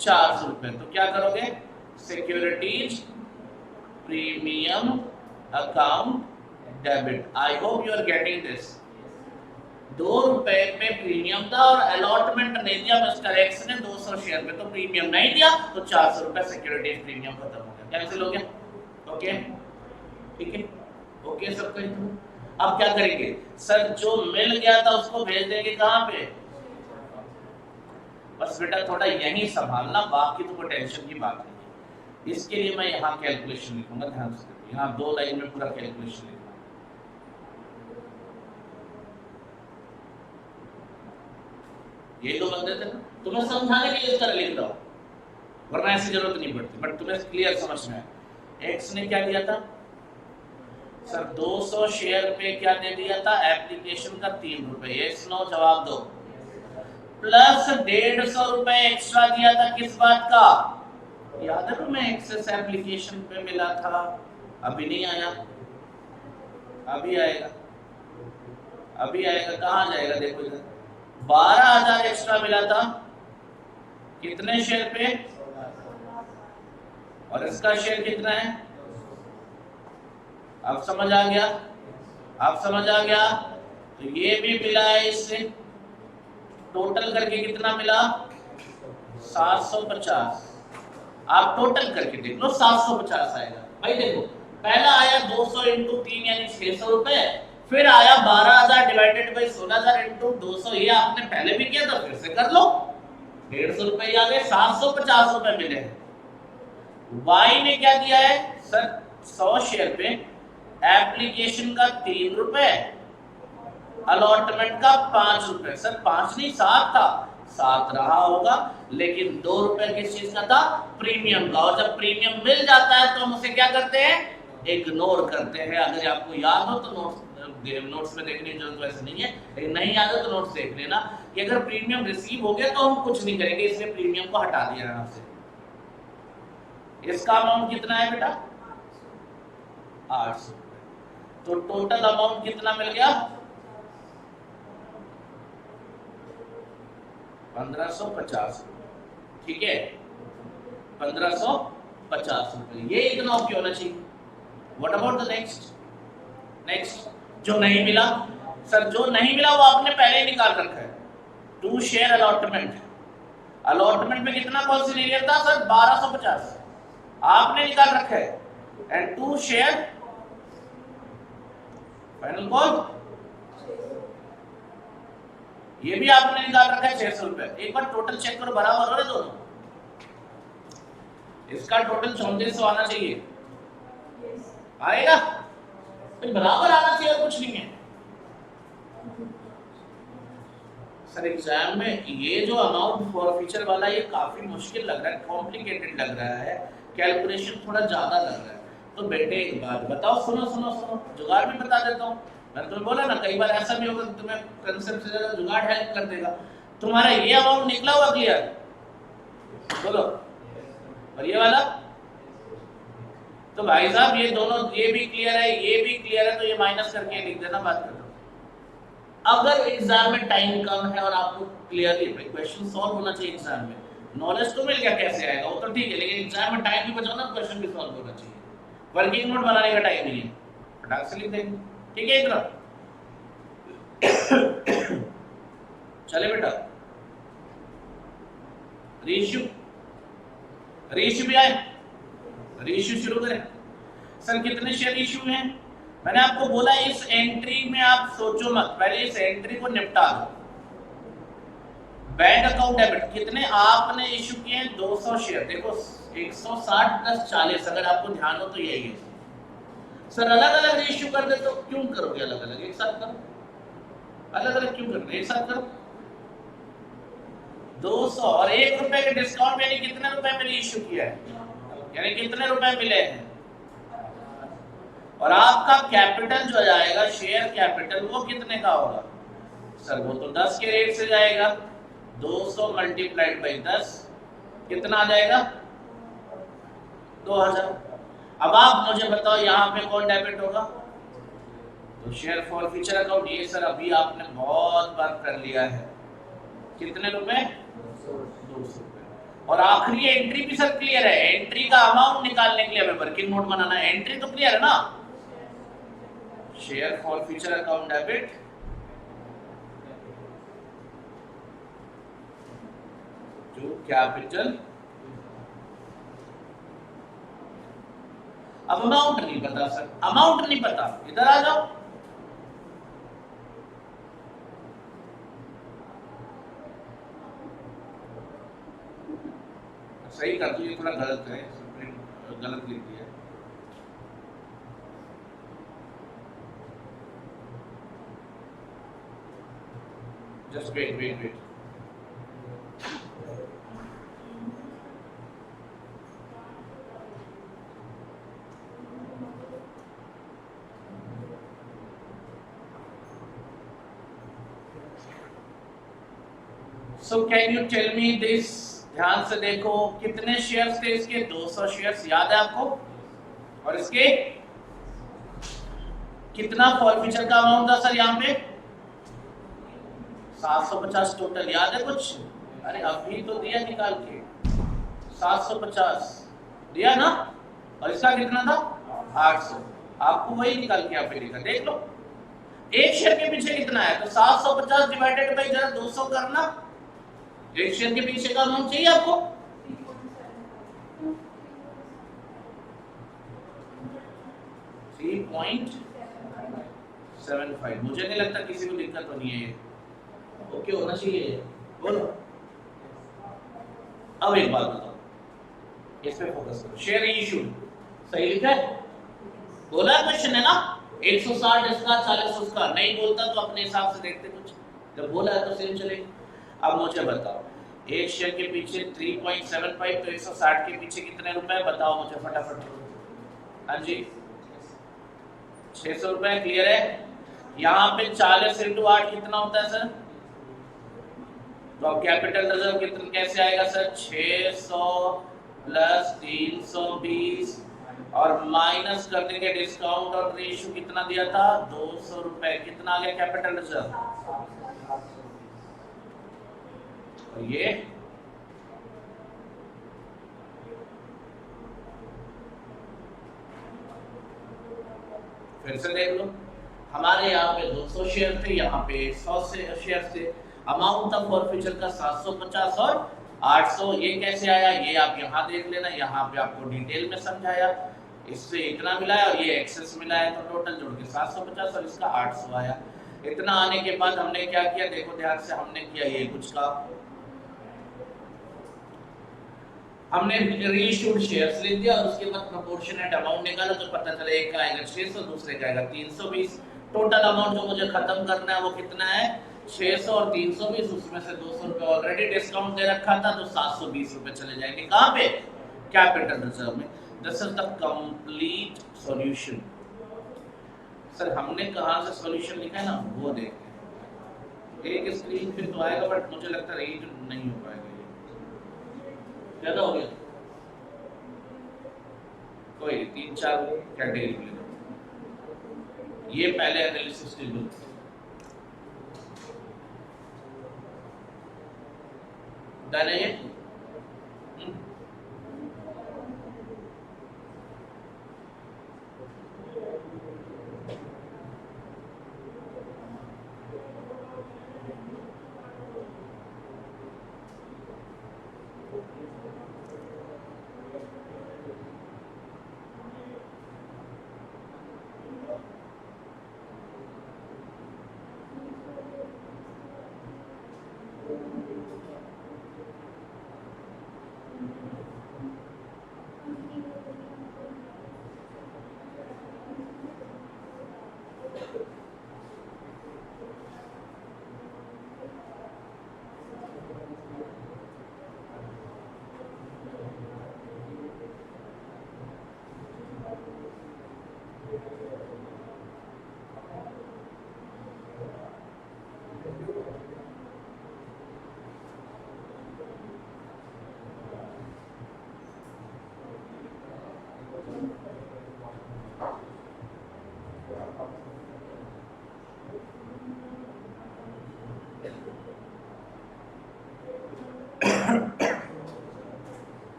400 रुपए। तो क्या करोगे, securities premium account debit. I hope you are getting this. 2 रुपए में प्रीमियम था और अलॉटमेंट नहीं दिया मिस्टर एक्स ने 200 शेयर में, तो प्रीमियम नहीं दिया, तो 400 रुपए सिक्योरिटीज प्रीमियम खत्म हो गया। कैंसिल हो गया। ओके ठीक है, ओके सब कहीं। अब क्या करेंगे सर, जो मिल गया था उसको भेज देंगे कहां पे? बस बेटा थोड़ा यही संभालना, बाकी तो कोई टेंशन की बात नहीं है। इसके लिए मैं यहाँ कैलकुलेशन लिखूंगा, ध्यान से यहाँ 2 लाइन में पूरा कैलकुलेशन लिखूंगा। ये 2 बंदे थे, तुम्हें समझाने के लिए इस तरह लिख रहा हूं, वरना ऐसी जरूरत नहीं पड़ती, बट तुम्हें क्लियर समझ में आया। एक्स ने क्या दिया था सर, 200 शेयर पे क्या दे दिया था, एप्लीकेशन का 3 रुपए। यस नो जवाब दो। प्लस 150 रुपए एक्स्ट्रा दिया था, किस बात का? याद है तुम्हें, एक्सेस एप्लीकेशन पे मिला था, अभी नहीं आया, अभी आएगा, अभी आएगा। कहां जाएगा देखो इधर, 12,000 एक्स्ट्रा मिला था, कितने शेयर पे? और इसका शेयर कितना है? अब समझ आ गया, अब समझ आ गया। तो ये भी मिला है इससे, टोटल करके कितना मिला? 750। आप टोटल करके देख लो, 750 आएगा भाई। देखो पहला आया 200 इंटू 3 यानी 600 रुपए, फिर आया 12,000 डिवाइडेड बाई 16,000 इंटू 200, ये आपने पहले भी किया था, फिर से कर लो। 150 रुपए आ गए, 750 रुपए मिले। वाई ने क्या दिया है सर, 100 शेयर पे एप्लीकेशन का 3 रुपए, अलॉटमेंट का 5 रुपए। सर 5 नहीं 7 था, 7 रहा होगा, लेकिन 2 रुपए किस चीज का था? प्रीमियम का। और जब प्रीमियम मिल जाता है तो हम उसे क्या करते हैं? इग्नोर करते हैं। अगर आपको याद हो तो नोट्स में देखने की जरूरत वैसे नहीं है, लेकिन नहीं याद हो तो नोट्स देख लेना कि अगर प्रीमियम रिसीव हो गया तो हम कुछ नहीं करेंगे, इसलिए प्रीमियम को हटा दिया आराम से। इसका अमाउंट कितना है बेटा? 800। तो टोटल अमाउंट कितना मिल गया? 1550। ठीक है, 1550 रुपए। ये इतना ऑफ होना चाहिए। What about the next? Next जो नहीं मिला सर, जो नहीं मिला वो आपने पहले ही निकाल रखा है। 2 शेयर अलॉटमेंट, अलॉटमेंट में कितना कॉन्सिडर था सर? 1250 आपने निकाल रखा है। एंड 2 शेयर फाइनल कॉल, ये भी आपने निकाल रखा है 600 रुपए। एक बार टोटल चेक करो, बराबर हो रहे दोनों? इसका टोटल 3400 आना चाहिए, आएगा? तो बराबर आना चाहिए, और कुछ नहीं है सर। एग्जाम में ये जो अमाउंट फॉरफीचर वाला, ये काफी मुश्किल लग रहा है, कॉम्प्लिकेटेड लग रहा है, कैलकुलेशन थोड़ा ज्यादा लग रहा है। तो बेटे एक बात बताओ, सुनो सुनो सुनो, जुगाड़ भी बता देता हूँ। मैंने तुम्हें बोला ना, कई बार ऐसा भी होगा कि तुम्हें कंसेप्ट से ज्यादा जुगाड़ हेल्प कर देगा। तुम्हारा ये अमाउंट निकला हुआ क्लियर? बोलो। और ये वाला? तो भाई साहब ये दोनों, ये भी क्लियर है, ये भी क्लियर है, तो ये माइनस करके लिख देना, बात कर दो। अगर एग्जाम में टाइम कम है और आपको क्लियरली क्वेश्चन सॉल्व होना चाहिए, एग्जाम में नॉलेज तो मिल गया, कैसे आएगा वो तो ठीक है, लेकिन एग्जाम में टाइम भी बचाना, क्वेश्चन भी सॉल्व होना चाहिए। वर्किंग नोट बनाने का टाइम नहीं है, फटाक से लिख देंगे। ठीक है इतना चले बेटा। रेशियो, रेशियो भी आए, रेशियो शुरू करें। सर कितने शेयर इश्यू हैं? मैंने आपको बोला इस एंट्री में आप सोचो मत, पहले इस एंट्री को निपटा दो। बैंक अकाउंट डेबिट कितने आपने इश्यू किए हैं? 200 शेयर। देखो 160 प्लस 40, अगर आपको ध्यान हो तो यही है। सर अलग अलग रेशियो कर दे तो क्यों करोगे अलग अलग? एक साथ करो। अलग अलग क्यों करना, एक साथ करो। 200 और 1 रुपए के डिस्काउंट यानी कितने रुपए मैंने इश्यू किया है, यानी कितने रुपए मिले हैं। और आपका कैपिटल जो जाएगा शेयर कैपिटल वो कितने का होगा सर, वो तो 10 के रेट से जाएगा। 200 मल्टीप्लाइड बाई 10 कितना आ जाएगा 2000। अब आप मुझे बताओ यहाँ पे कौन डेबिट होगा, तो शेयर फॉर फ्यूचर अकाउंट। ये सर अभी आपने बहुत बार कर लिया है, कितने रुपए 200 रुपए। और आखिरी एंट्री भी सर क्लियर है, एंट्री का अमाउंट निकालने के लिए हमें वर्किंग नोट बनाना है, एंट्री तो क्लियर है ना, share forfeiture account debit to capital. अब अमाउंट नहीं पता सर, अमाउंट नहीं पता, इधर आ जाओ। सही कर दो, ये थोड़ा गलत है, गलत लिख दिया। Just wait wait wait, so can you tell me this. ध्यान से देखो कितने शेयर्स थे इसके, 200 शेयर्स, याद है आपको। और इसके कितना फॉरफीचर का अमाउंट था सर यहाँ पे 750 टोटल, याद है कुछ। अरे अभी तो दिया निकाल के 750 दिया ना, और इसका कितना था 800, आपको वही निकाल के आप लिखा देख लो। एक शेयर के पीछे कितना है, तो 750 डिवाइडेड बाई जरा 200 करना। एक शेयर के पीछे का अमाउंट चाहिए आपको, 3.75। मुझे नहीं लगता किसी को दिक्कत तो नहीं है, ये ओके होना चाहिए। बोलो अब एक बात बताओ, इस पे फोकस करो। शेयर इशू सही लिखा है, बोला क्वेश्चन है ना, 160 इसका 40 उसका, नहीं बोलता तो अपने हिसाब से देखते कुछ, जब बोला है तो सेम चलेगा। अब मुझे बताओ एक शेयर के पीछे 3.75, तो 160 के पीछे कितने रुपए बताओ मुझे फटाफट। हाँ जी 600 रुपए, क्लियर है। यहाँ पे 40 इंटू 8 कितना होता है सर, तो अब कैपिटल रिजर्व कितना कैसे आएगा सर, 600 प्लस 320 और माइनस कर देंगे डिस्काउंट और रेशियो कितना दिया था 200 रुपए, कितना आ गया कैपिटल रिजर्व। और ये फिर से देख लो, हमारे यहाँ पे 200 शेयर थे, यहाँ पे 100 शेयर थे, अमाउंट था फॉर फ्यूचर का 750 और 800। ये कैसे आया ये आप यहाँ देख लेना, यहाँ पे आपको डिटेल में समझाया, इससे इतना मिला है और ये एक्सेस मिला है, तो टोटल जोड़ के 750 और इसका 800 आया। इतना आने के बाद हमने क्या किया, देखो ध्यान से, हमने किया ये कुछ का, हमने रीइश्यूड शेयर्स ले दिया और उसके बाद प्रोपोर्शनेट अमाउंट निकाला, तो पता चला एक का आएगा 600, दूसरे का आएगा 320। टोटल अमाउंट जो मुझे खत्म करना है वो कितना है 600 और 320, उसमें से 200 रुपए ऑलरेडी डिस्काउंट दे रखा था, तो 720 रुपए चले जाएंगे कहाँ पे, कैपिटल रिजर्व में। This is the complete solution. Sir हमने कहाँ से सॉल्यूशन लिखा है ना वो देखते हैं, एक स्क्रीन पे तो आएगा बट मुझे लगता है रीड नहीं हो पाएगा, ज्यादा हो गया, कोई 3-4 कैटेगरी ले लो। ये पहले एनालिसिस टेबल, डन है ये।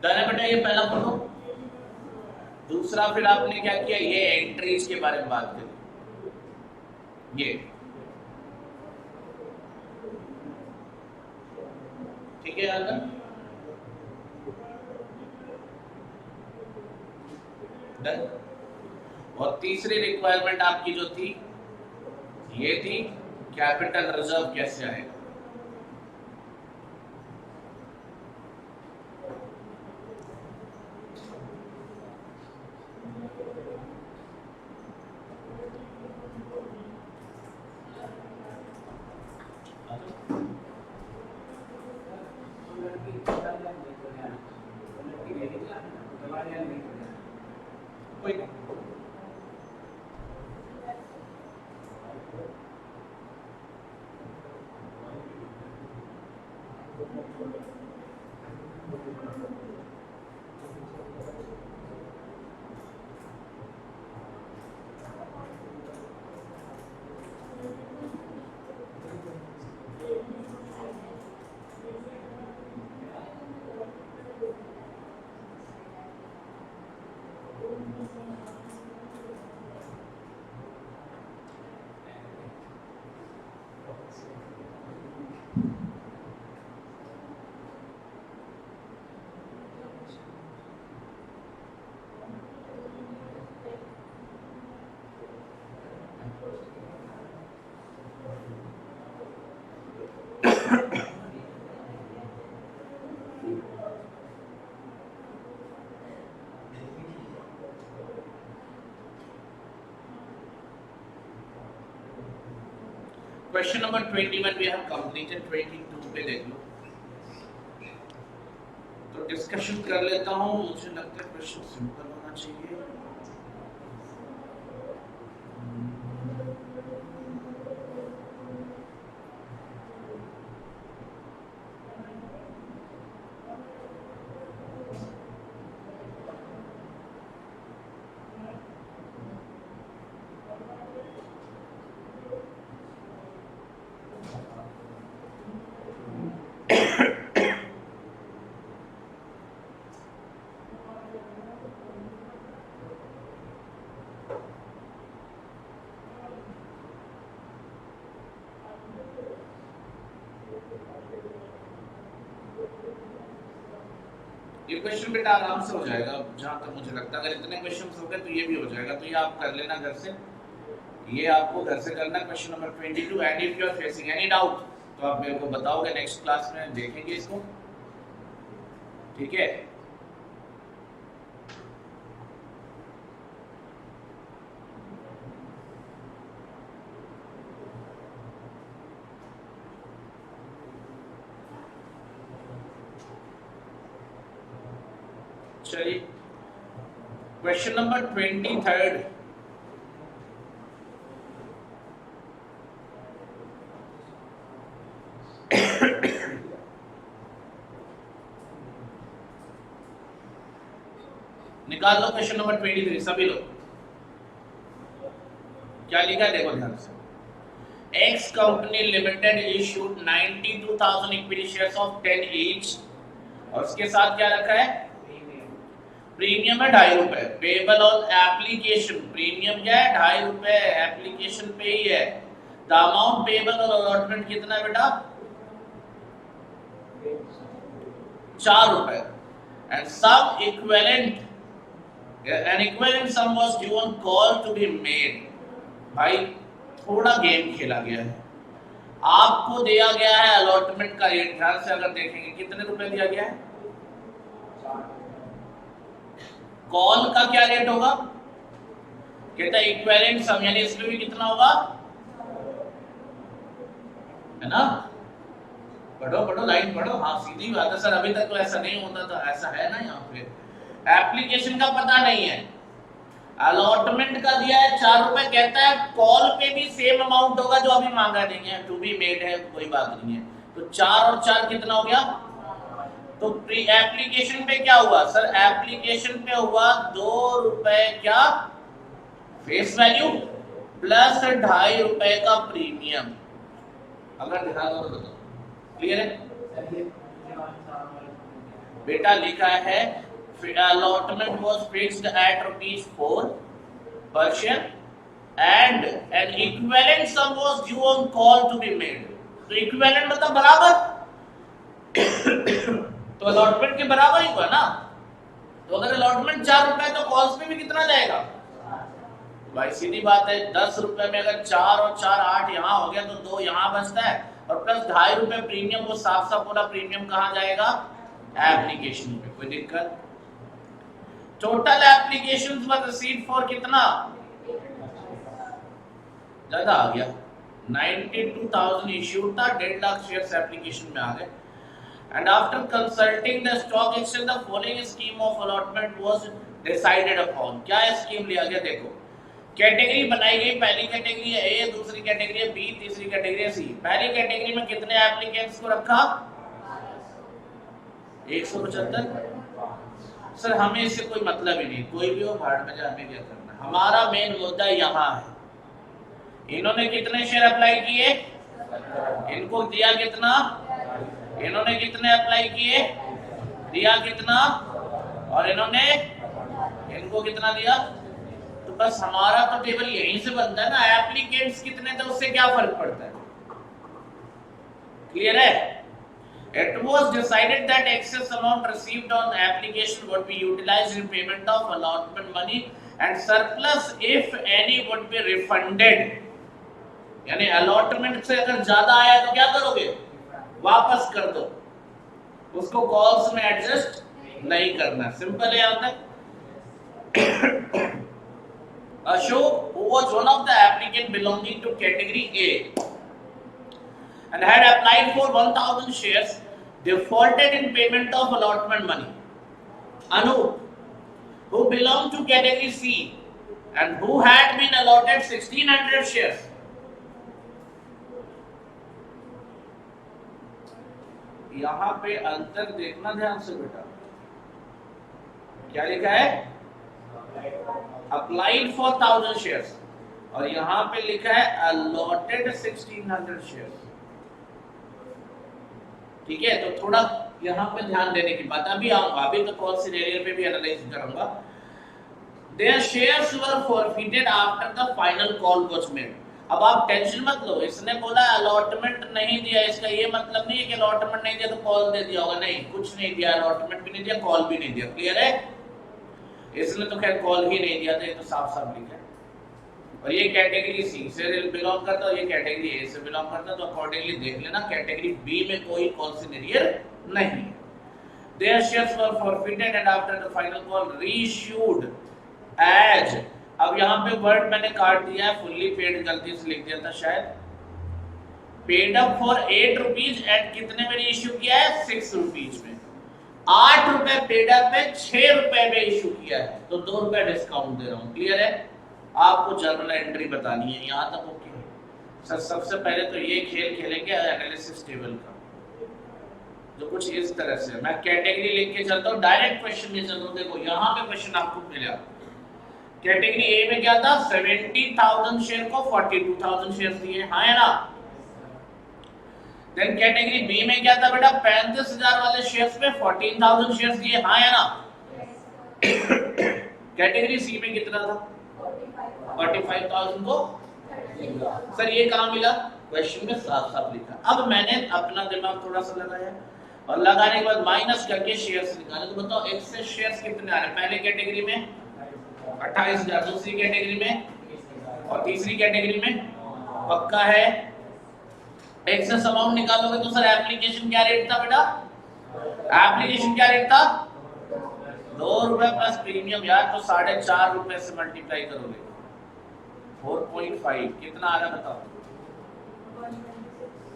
डन है बेटा, ये पहला फोटो। दूसरा फिर आपने क्या किया, ये एंट्रीज के बारे में बात करी, ये ठीक है यार। डन। और तीसरी रिक्वायरमेंट आपकी जो थी ये थी कैपिटल रिजर्व कैसे आएगा। कोई नहीं। Question number 21 we have completed, 22 पे देख लो। तो डिस्कशन कर लेता हूँ, मुझे लगता है क्वेश्चन सिंपल होना चाहिए। ये क्वेश्चन बेटा आराम से हो जाएगा जहां तक मुझे लगता है। अगर इतने क्वेश्चन हो गए तो ये भी हो जाएगा, तो ये आप कर लेना घर से, ये आपको घर से करना। Question number 22 and if you are facing any doubt तो आप मेरे को बताओगे, नेक्स्ट क्लास में देखेंगे इसको, ठीक है। चलिए क्वेश्चन नंबर 23 निकाल लो। क्वेश्चन नंबर 23 सभी लोग क्या लिखा है देखो ध्यान से। X company limited issued 92,000 equity shares of 10 each, और उसके साथ क्या रखा है, प्रीमियम है ₹2.5, पेबल ऑन एप्लीकेशन, प्रीमियम क्या है ₹2.5, एप्लीकेशन पे ही है। द अमाउंट पेबल और अलॉटमेंट कितना है बेटा, ₹4, and sum equivalent, an equivalent sum was due on call to be made। भाई थोड़ा गेम खेला गया है, आपको दिया गया है अलॉटमेंट का रेट, ध्यान से अगर देखेंगे कितने रुपए दिया गया है, कॉल का क्या रेट होगा, कहता है इक्विवेलेंट सम, यानी इसमें भी कितना होगा, है ना। पढ़ो पढ़ो लाइन पढ़ो, हाँ सीधी बात है सर, अभी तक तो ऐसा नहीं होता था, ऐसा है ना यहाँ पे। एप्लीकेशन का पता नहीं है, अलॉटमेंट का दिया है ₹4, कहता है कॉल पे भी सेम अमाउंट होगा जो अभी मांगा नहीं है, टू बी मेड है, कोई बात नहीं है। तो 4 और 4 कितना हो गया, तो प्री एप्लीकेशन पे क्या हुआ सर, एप्लीकेशन पे हुआ ₹2 क्या फेस वैल्यू प्लस ₹2.5 का प्रीमियम। अगर ध्यान दो तो क्लियर है, बेटा लिखा है allotment was fixed at ₹4 per share and an equivalent sum was due on call to be made. तो equivalent मतलब बराबर, तो अलॉटमेंट के बराबर ही हुआ ना। तो अगर अलॉटमेंट ₹4 तो कॉल्स में भी कितना जाएगा भाई? सीधी बात है, ₹10 में अगर 4 और 4 8 यहाँ हो गया तो 2 यहाँ बचता है और प्लस ₹2.5 प्रीमियम, वो साफ साफ पूरा प्रीमियम कहाँ जाएगा? एप्लीकेशन पे। कोई दिक्कत? Total applications were received for कितना? ज्यादा आ गया, 92,000 इश्यूड था, 1.5 लाख शेयर्स एप्लीकेशन में आ गए। And after consulting the stock exchange, the following scheme of allotment was decided upon. क्या स्कीम लिया गया? देखो, कैटेगरी बनाई गई, पहली कैटेगरी है ए, दूसरी कैटेगरी है बी, तीसरी कैटेगरी है सी। पहली कैटेगरी में कितने एप्लीकेंट्स को रखा? 175। सर हमें इससे कोई मतलब ही नहीं, कोई भी हो भाड़ में जा, हमें क्या करना? हमारा मेन मुद्दा यहाँ है, इन्होंने कितने शेयर अप्लाई किए, इनको दिया कितना, इन्होंने कितने अप्लाई किए, दिया कितना, और इन्होंने इनको कितना दिया। तो बस हमारा तो टेबल यहीं से बनता है ना, एप्लीकेंट्स कितने थे उससे क्या फर्क पड़ता है? क्लियर है? It was decided that excess amount received on application would be utilized in payment of allotment money and surplus if any would be refunded. यानी अलॉटमेंट से अगर ज्यादा आया तो क्या करोगे? वापस कर दो, उसको कॉल्स में एडजस्ट नहीं करना। सिंपल है यहाँ तक। Ashok who was one of the applicant belonging to category A and had applied for 1,000 shares, defaulted in payment of allotment money. Anup, who belonged to category C and who had been allotted 1,600 shares. यहाँ पे अंतर देखना ध्यान से बेटा, क्या लिखा है? अप्लाइड फॉर 1,000 शेयर्स और यहाँ पे लिखा है अलॉटेड 1,600 शेयर्स। ठीक है, तो थोड़ा यहाँ पे ध्यान देने की बात, अभी आऊंगा, अभी तो कॉल सिनेरियो पे भी एनालाइज करूंगा। Their shares were forfeited after the final call was made. अब आप टेंशन मत लो, इसने बोला अलॉटमेंट नहीं दिया, इसका ये मतलब नहीं है कि अलॉटमेंट नहीं दिया तो कॉल दे दिया होगा, नहीं, कुछ नहीं दिया, अलॉटमेंट भी नहीं दिया, कॉल भी नहीं दिया। क्लियर है? इसने तो खैर कॉल ही नहीं दिया था, ये तो साफ साफ लिखा है। और ये कैटेगरी सी से बिलोंग करता है, ये कैटेगरी ए से बिलोंग करता है, तो अकॉर्डिंगली देख लेना कैटेगरी बी में कोई कॉल सिनेरियो नहीं है। Their shares were forfeited and after the final call reissued as, अब यहाँ पे वर्ड मैंने काट दिया है, फुल्ली पेड गलती से लिख दिया था शायद। पेड अप फॉर ₹8 एंड कितने में इश्यू किया है? ₹6 में। ₹8 पेड अप में ₹6 में इश्यू किया है, तो ₹2 डिस्काउंट दे रहा हूँ। क्लियर है? आपको जर्नल एंट्री बतानी है, यहाँ तक ओके सर। सबसे पहले तो ये खेल खेलेंगे एनालिसिस टेबल का, जो कुछ इस तरह से मैं कैटेगरी लिख के चलता हूँ, डायरेक्ट क्वेश्चन नहीं चलता। देखो यहाँ पे क्वेश्चन आपको मिला, कैटेगरी ए में क्या था? 70,000 शेयर को 42,000 शेयर दिए, हाँ है ना। देन कैटेगरी बी में क्या था बेटा? 35,000 वाले शेयर्स पे 14,000 शेयर्स दिए, हाँ है ना। कैटेगरी सी में कितना था? 45,000 को। सर ये कहाँ मिला? क्वेश्चन में साफ साफ लिखा। अब मैंने अपना दिमाग थोड़ा सा लगाया और लगाने के बाद माइनस करके शेयर्स निकाले, तो बताओ एक्सेस शेयर्स कितने आ रहे हैं? पहले कैटेगरी में 28,000, दूसरी कैटेगरी में और तीसरी कैटेगरी में पक्का है। एक्सेस अमाउंट निकालोगे तो सर एप्लीकेशन क्या रेट था बेटा? एप्लीकेशन क्या रेट था? ₹2 प्लस प्रीमियम यार, तो ₹4.5 से मल्टीप्लाई करोगे 4.5 कितना आ रहा बताओ?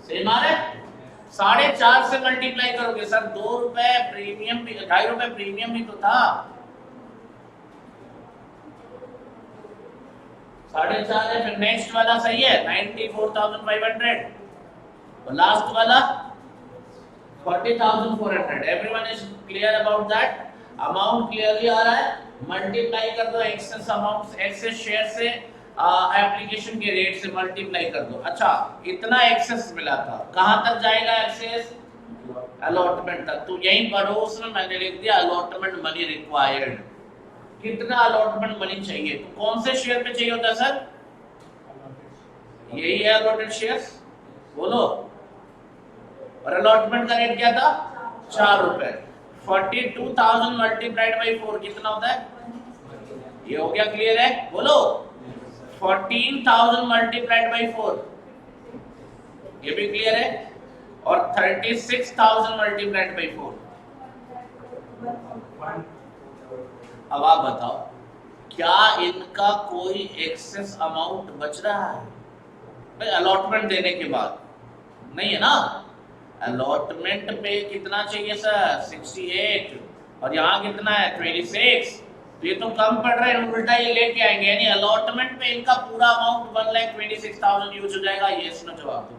सेम आ रहा है? 4.5 से मल्टीप्लाई करोगे सर, ₹2 प्रीमियम भी, ₹2.5 प्रीमियम भी तो था, 4.5 है। फिर नेक्स्ट वाला सही है 94,500 और लास्ट वाला 40,400। Everyone is clear about that? Amount clearly आ रहा है? मल्टीप्लाई कर दो एक्सेस अमाउंट, एक्सेस शेयर से एप्लीकेशन के रेट से मल्टीप्लाई कर दो। अच्छा इतना एक्सेस मिला था, कहां तक जाएगा एक्सेस? अलॉटमेंट तक। तो यहीं पड़ोस में मैंने लिख दिया अलॉटमेंट मनी रिक्वायर्ड। कितना अलॉटमेंट मनी चाहिए? तो कौन से शेयर पे चाहिए होता है सर? यही है अलॉटेड शेयर्स, बोलो। और अलॉटमेंट का रेट क्या था? 4 रुपए। 42,000 मल्टीप्लाइड बाई 4 कितना होता है? ये हो गया, क्लियर है? बोलो। 14,000 मल्टीप्लाइड बाई 4, ये भी क्लियर है। और 36,000 मल्टीप्लाइड बाई 4। अब आप बताओ, क्या इनका कोई एक्सेस अमाउंट बच रहा है भाई अलॉटमेंट देने के बाद? नहीं है ना। अलॉटमेंट पे कितना चाहिए सर? 68, और यहाँ कितना है? 26। तो ये तो कम पड़ रहा है, उल्टा ये लेके आएंगे, यानी अलॉटमेंट पे इनका पूरा अमाउंट 1,26,000 यूज हो जाएगा। यस नो जवाब दो।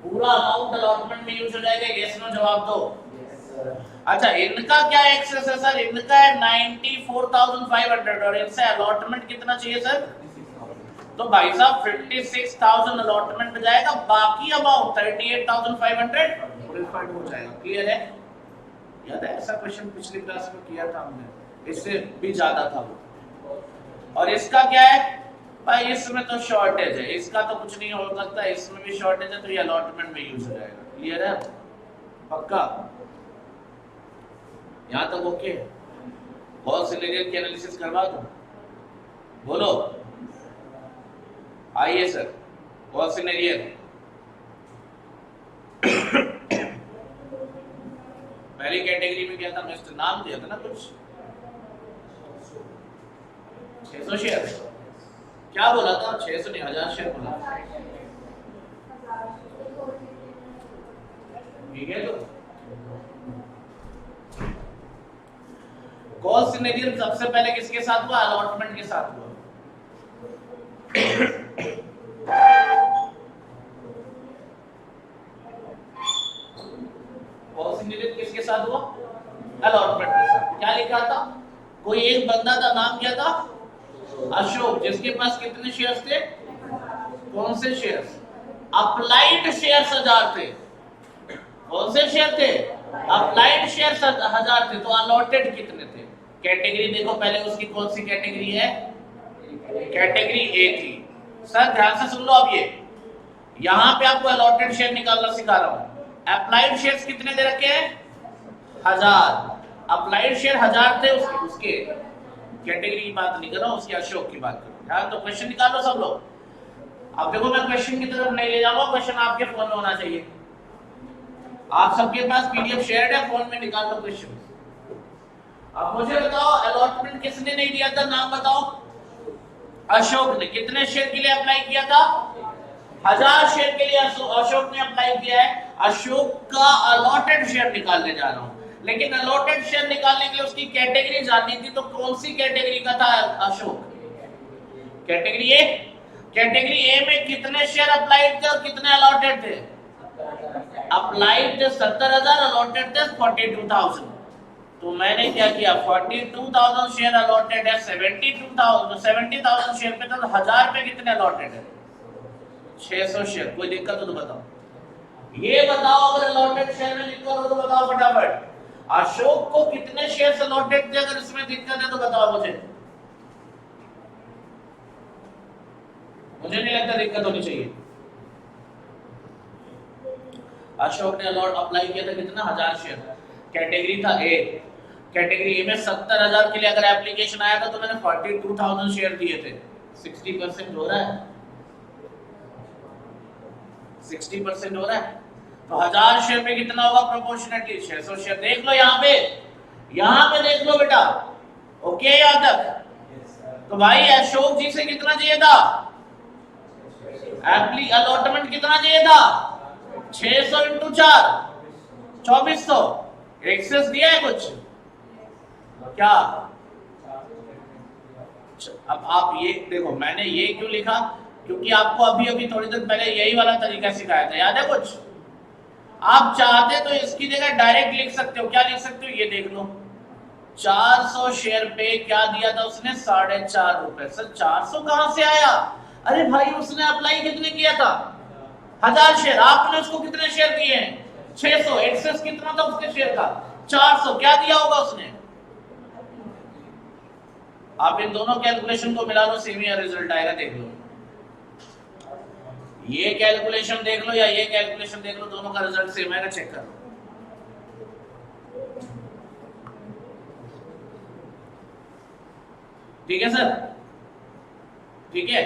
पूरा अमाउंट अलॉटमेंट में यूज हो जाएगा। यस नो जवाब दो। अच्छा, इनका क्या एक्सेस है सर? इनका है 94,500 और इनसे अलॉटमेंट कितना चाहिए सर? तो भाई साहब 56,000 अलॉटमेंट में जाएगा, बाकी अमाउंट 38,500 रिफंड हो जाएगा। क्लियर है? याद है ऐसा क्वेश्चन पिछली क्लास में किया था हमने, इससे भी ज्यादा था वो। और इसका क्या है भाई? इसमें तो शॉर्टेज है, इसका तो कुछ नहीं हो सकता, इसमें भी शॉर्टेज है, तो ये अलॉटमेंट में यूज हो जाएगा। क्लियर है? पक्का? यहां तक ओके? बहुत सिनेरियो की एनालिसिस करवा दो, बोलो। आइए सर, बहुत सिनेरियो। पहली कैटेगरी में क्या था? मिस्टर नाम दिया था ना कुछ, 600 शेयर। क्या बोला था? 600 नहीं, 1000 शेयर बोला। ठीक है। तो कॉल सिनेरियो सबसे पहले किसके साथ हुआ? अलॉटमेंट के साथ हुआ। कॉल सिनेरियो किसके साथ हुआ? अलॉटमेंट के साथ। क्या लिखा था? कोई एक बंदा था, नाम क्या था? अशोक, जिसके पास कितने शेयर्स थे? कौन से शेयर्स? अप्लाइड शेयर्स 1000 थे। कौन से शेयर थे? अप्लाइड शेयर्स 1000 थे। तो अलॉटेड कितने थे? कैटेगरी देखो पहले, उसकी कौन सी कैटेगरी है? कैटेगरी ए थी। सर ध्यान से सुन लो। अब ये यहां पे आपको अलॉटेड शेयर निकालना सिखा रहा हूं। अप्लाइड शेयर्स कितने दे रखे हैं? 1000। अप्लाइड शेयर 1000 थे उसके कैटेगरी की बात नहीं कर रहा हूं, उसके अशोक की बात कर रहा हूं। ध्यान तो क्वेश्चन निकालो सब लोग। अब देखो मैं क्वेश्चन की तरफ नहीं ले जाऊंगा, क्वेश्चन आपके फोन में होना चाहिए। आप सबके पास पीडीएफ शेयर्ड है, फोन में निकाल लो क्वेश्चन। अब मुझे बताओ अलॉटमेंट किसने नहीं दिया था? नाम बताओ। अशोक ने। कितने शेयर के लिए अप्लाई किया था? 1000 शेयर के लिए अशोक ने अप्लाई किया है। अशोक का अलॉटेड शेयर निकालने जा रहा हूं, लेकिन अलॉटेड शेयर निकालने के लिए उसकी कैटेगरी जाननी थी। तो कौन सी कैटेगरी का था Ashok? Category A. Category A में कितने शेयर अप्लाइड थे और कितने अलॉटेड थे? अप्लाइड थे 70,000, अलॉटेड थे 42,000। तो मैंने क्या किया? 42,000 शेयर अलॉटेड है, 70,000 शेयर पे, तो 1000 पे कितने अलॉटेड है? 600 शेयर। कोई दिक्कत हो तो बताओ। ये बताओ, अगर अलॉटेड शेयर में दिक्कत हो तो बताओ फटाफट। अशोक को कितने शेयर अलॉटेड थे? अगर इसमें दिक्कत है तो बताओ मुझे। मुझे नहीं लगता दिक्कत होनी चाहिए। अशोक ने अलॉट अप्लाई किया था कितना? 1000 शेयर। कैटेगरी था ए। कैटेगरी ए में 70,000 के लिए अगर एप्लीकेशन आया था तो मैंने 42,000 शेयर दिए थे। 60% हो रहा है, 60% हो रहा है। तो 1000 शेयर में कितना होगा प्रोपोर्शनेटली? 600 शेयर। देख लो यहाँ पे देख लो बेटा। ओके यहाँ तक? तो भाई अशोक जी से कितना चाहिए था? अलॉटमेंट कितना चाहिए था? 600 इंटू 4, 2400। एक्सेस दिया है कुछ क्या? अब आप ये देखो, मैंने ये क्यों लिखा? क्योंकि आपको अभी थोड़ी देर पहले यही वाला तरीका सिखाया था, याद है कुछ? आप चाहते तो इसकी जगह डायरेक्ट लिख सकते हो। क्या लिख सकते हो? ये देख लो, 400 शेयर पे क्या दिया था उसने? 4.5 रुपए। सर 400 कहां से आया? अरे भाई उसने अप्लाई कितने किया था? 1000 शेयर। आपने उसको कितने शेयर दिए हैं? 600। एक्सेस कितना था उसके शेयर का? 400। क्या दिया होगा उसने? आप इन दोनों कैलकुलेशन को मिला लो, सेम ही रिजल्ट आएगा। देख लो, ये कैलकुलेशन देख लो या ये कैलकुलेशन देख लो, दोनों का रिजल्ट सेम आएगा। चेक कर लो। ठीक है सर? ठीक है।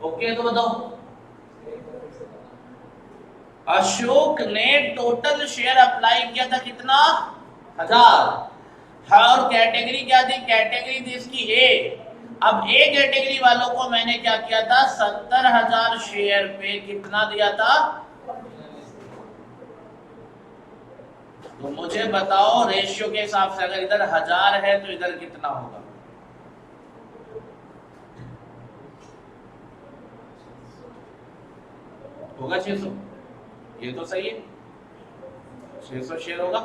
ओके, तो बताओ, अशोक ने टोटल शेयर अप्लाई किया था कितना? 1000। और कैटेगरी क्या थी? कैटेगरी थी इसकी ए। अब ए कैटेगरी वालों को मैंने क्या किया था? 70,000 शेयर पे कितना दिया था? तो मुझे बताओ रेशियो के हिसाब से, अगर इधर 1000 है तो इधर कितना होगा? होगा 600। ये तो सही है, 600 शेयर होगा।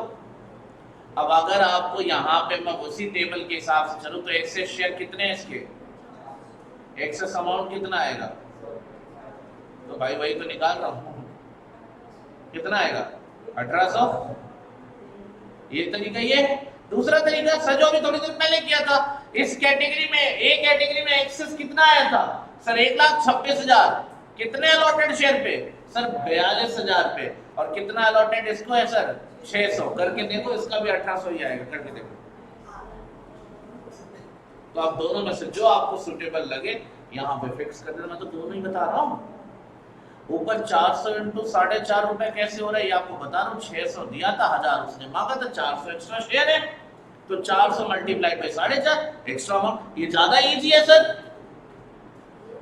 अब अगर आपको यहां पे मैं उसी टेबल के हिसाब से चलूं तो एक्सेस शेयर कितने हैं इसके? एक्सेस अमाउंट कितना आएगा? तो भाई वही तो निकाल रहा हूं, कितना आएगा? 1800। ये तरीका ये है। दूसरा तरीका सर, जो अभी थोड़ी देर पहले किया था, इस कैटेगरी में, ए कैटेगरी में एक्सेस कितना आया था सर? 1,26,000। कितने अलॉटेड शेयर पे सर? 42,000 पे। और कितना अलॉटेड इसको है सर? 600। करके देखो, इसका भी 1800 ही आएगा। करके देखो। तो आप दोनों में से जो आपको सुटेबल लगे यहाँ पे फिक्स कर देना। मैं तो दोनों ही बता रहा हूँ। ऊपर 400 इंटू 4.5 रुपए कैसे हो रहा है ये आपको बता रहा हूँ। 600 दिया था, 1000 उसने मांगा था, 400 एक्स्ट्रा शेयर है, तो 400 मल्टीप्लाइड बाई 4.5 एक्स्ट्रा अमाउंट। ये ज्यादा इजी है सर।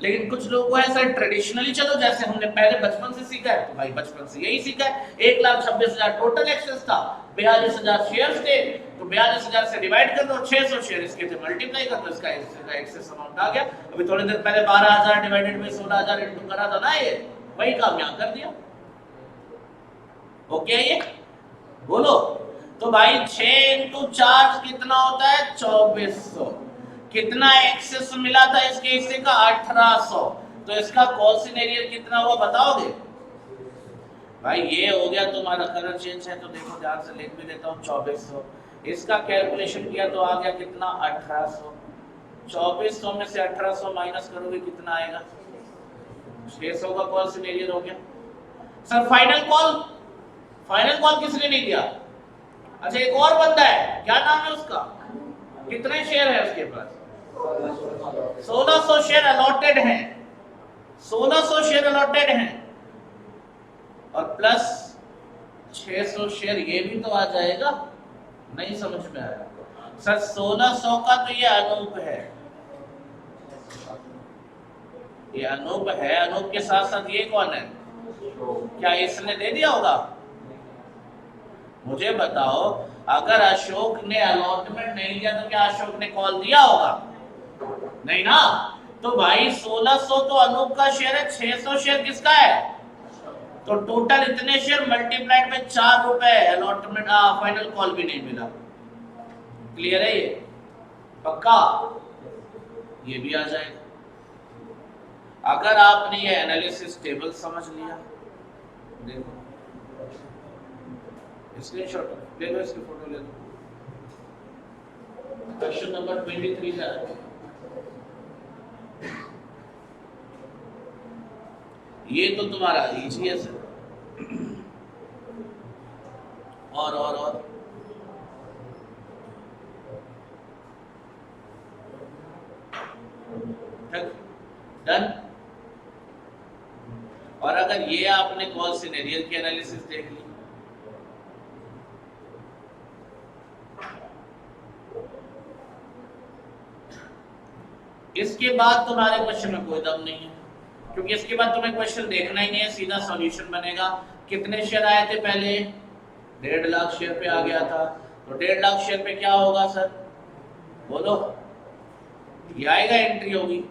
लेकिन कुछ लोगों को है सर ट्रेडिशनली, चलो जैसे हमने पहले बचपन से सीखा है, तो भाई बचपन से यही सीखा है। 1,26,000 टोटल एक्सेस था, 42,000 शेयर्स थे, तो 42,000 से डिवाइड कर दो, 600 शेयर इसके थे, मल्टीप्लाई कर दो, इसका एक्सेस अमाउंट आ गया। अभी थोड़ी देर पहले 12,000 डिवाइडेड बाई 16,000 इंटू करा था ना, ये वही काम यहां कर दिया। ओके, ये बोलो। तो भाई 6 इंटू 4 कितना होता है? 2400। कितना एक्सेस मिला था इसके हिस्से का? 1800। तो इसका कॉल्सिन एरियर कितना हुआ बताओगे? भाई ये हो गया तुम्हारा कलर चेंज है तो देखो ध्यान से लिख भी देता हूँ, 2400। इसका कैलकुलेशन किया तो आ गया कितना? 1800। 2400 में से 1800 माइनस करोगे कितना आएगा? 600 का कॉल्सिन एरियर हो गया। Sir final call, final call किसने नहीं दिया? अच्छा, एक और बंदा है, क्या नाम है उसका? कितने शेयर है उसके पास? 1600 शेयर अलॉटेड हैं। 1600 शेयर अलॉटेड हैं और प्लस 600 शेयर ये भी तो आ जाएगा। नहीं समझ में आया सर? 1600 का तो ये अनूप है, ये अनूप है। अनूप के साथ साथ ये कौन है? क्या इसने दे दिया होगा? मुझे बताओ, अगर अशोक ने अलॉटमेंट नहीं दिया तो क्या अशोक ने कॉल दिया होगा? नहीं ना। तो भाई 1600 तो अनूप का शेयर है, 600 शेयर किसका है? तो टोटल इतने शेयर मल्टीप्लाइड में 4 रुपए अलॉटमेंट, फाइनल कॉल भी नहीं मिला। क्लियर है ये? पक्का? ये भी आ जाएगा। अगर आपने ये एनालिसिस टेबल समझ लिया, देखो स्क्रीनशॉट ले लो, इसकी फोटो ले लो। क्वेश्चन नंबर 23 है। ये तो तुम्हारा इजी है सर। और डन। और अगर ये आपने कॉल सिनेरियर की एनालिसिस देख ली, इसके बाद तुम्हारे क्वेश्चन में कोई दम नहीं है, क्योंकि इसके बाद तुम्हें क्वेश्चन देखना ही नहीं है, सीधा सॉल्यूशन बनेगा। कितने शेयर आए थे पहले? 1.5 लाख शेयर पे आ गया था, तो 1.5 लाख शेयर पे क्या होगा सर? बोलो। ये आएगा, एंट्री होगी।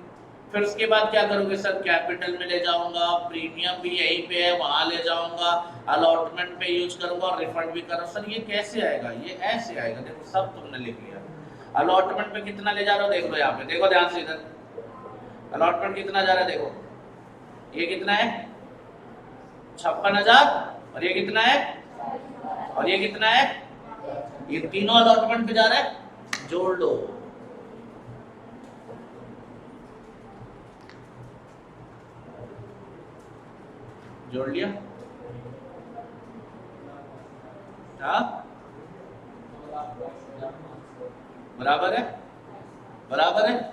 फिर उसके बाद क्या करोगे सर? कैपिटल में ले जाऊंगा, प्रीमियम भी यहीं पे है वहां ले जाऊंगा, अलॉटमेंट पे यूज करूंगा और रिफंड भी करूंगा। सर ये कैसे आएगा? ये ऐसे आएगा। देखो सब तुमने लिख लिया। अलॉटमेंट पे कितना ले जा रहे हो देख लो, यहाँ पे देखो ध्यान से, इधर अलॉटमेंट कितना जा रहा है देखो, ये कितना है 56,000, और ये कितना है, और ये कितना है, ये तीनों अलॉटमेंट पे जा रहा है, जोड़ लो। जोड़ लिया, हाँ बराबर है, बराबर है।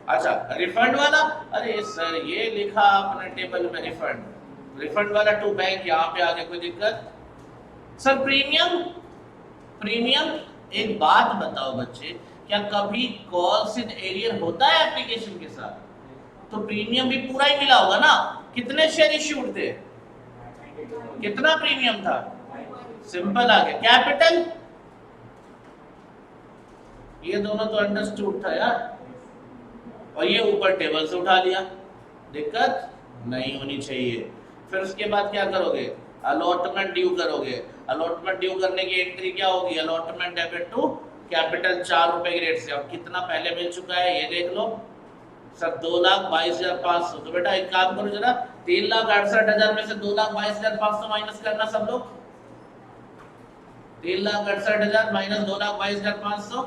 अच्छा रिफंड वाला, अरे सर ये लिखा आपने टेबल में रिफंड, रिफंड वाला टू बैंक, यहाँ पे आगे कोई दिक्कत? सर प्रीमियम, प्रीमियम एक बात बताओ बच्चे, क्या कभी कॉल्स इन एरियर होता है एप्लीकेशन के साथ? तो प्रीमियम भी पूरा ही मिला होगा ना। कितने शेयर इश्यूड थे, कितना प्रीमियम था? सिंपल आ गया। कैपिटल, ये दोनों तो अंडरस्टूड था यार, और ये ऊपर टेबल से उठा लिया, दिक्कत नहीं होनी चाहिए। फिर उसके बाद क्या करोगे, अलॉटमेंट ड्यू करोगे। अलॉटमेंट ड्यू करने की एंट्री क्या होगी, अलॉटमेंट डेबिट टू कैपिटल 4 रुपए की रेट से। अब कितना पहले मिल चुका है ये देख लो सर, 2,22,500। तो बेटा एक काम करो जरा, 3,68,000 में से 2,22,500 माइनस करना सब लोग। 3,68,000 माइनस 2,22,500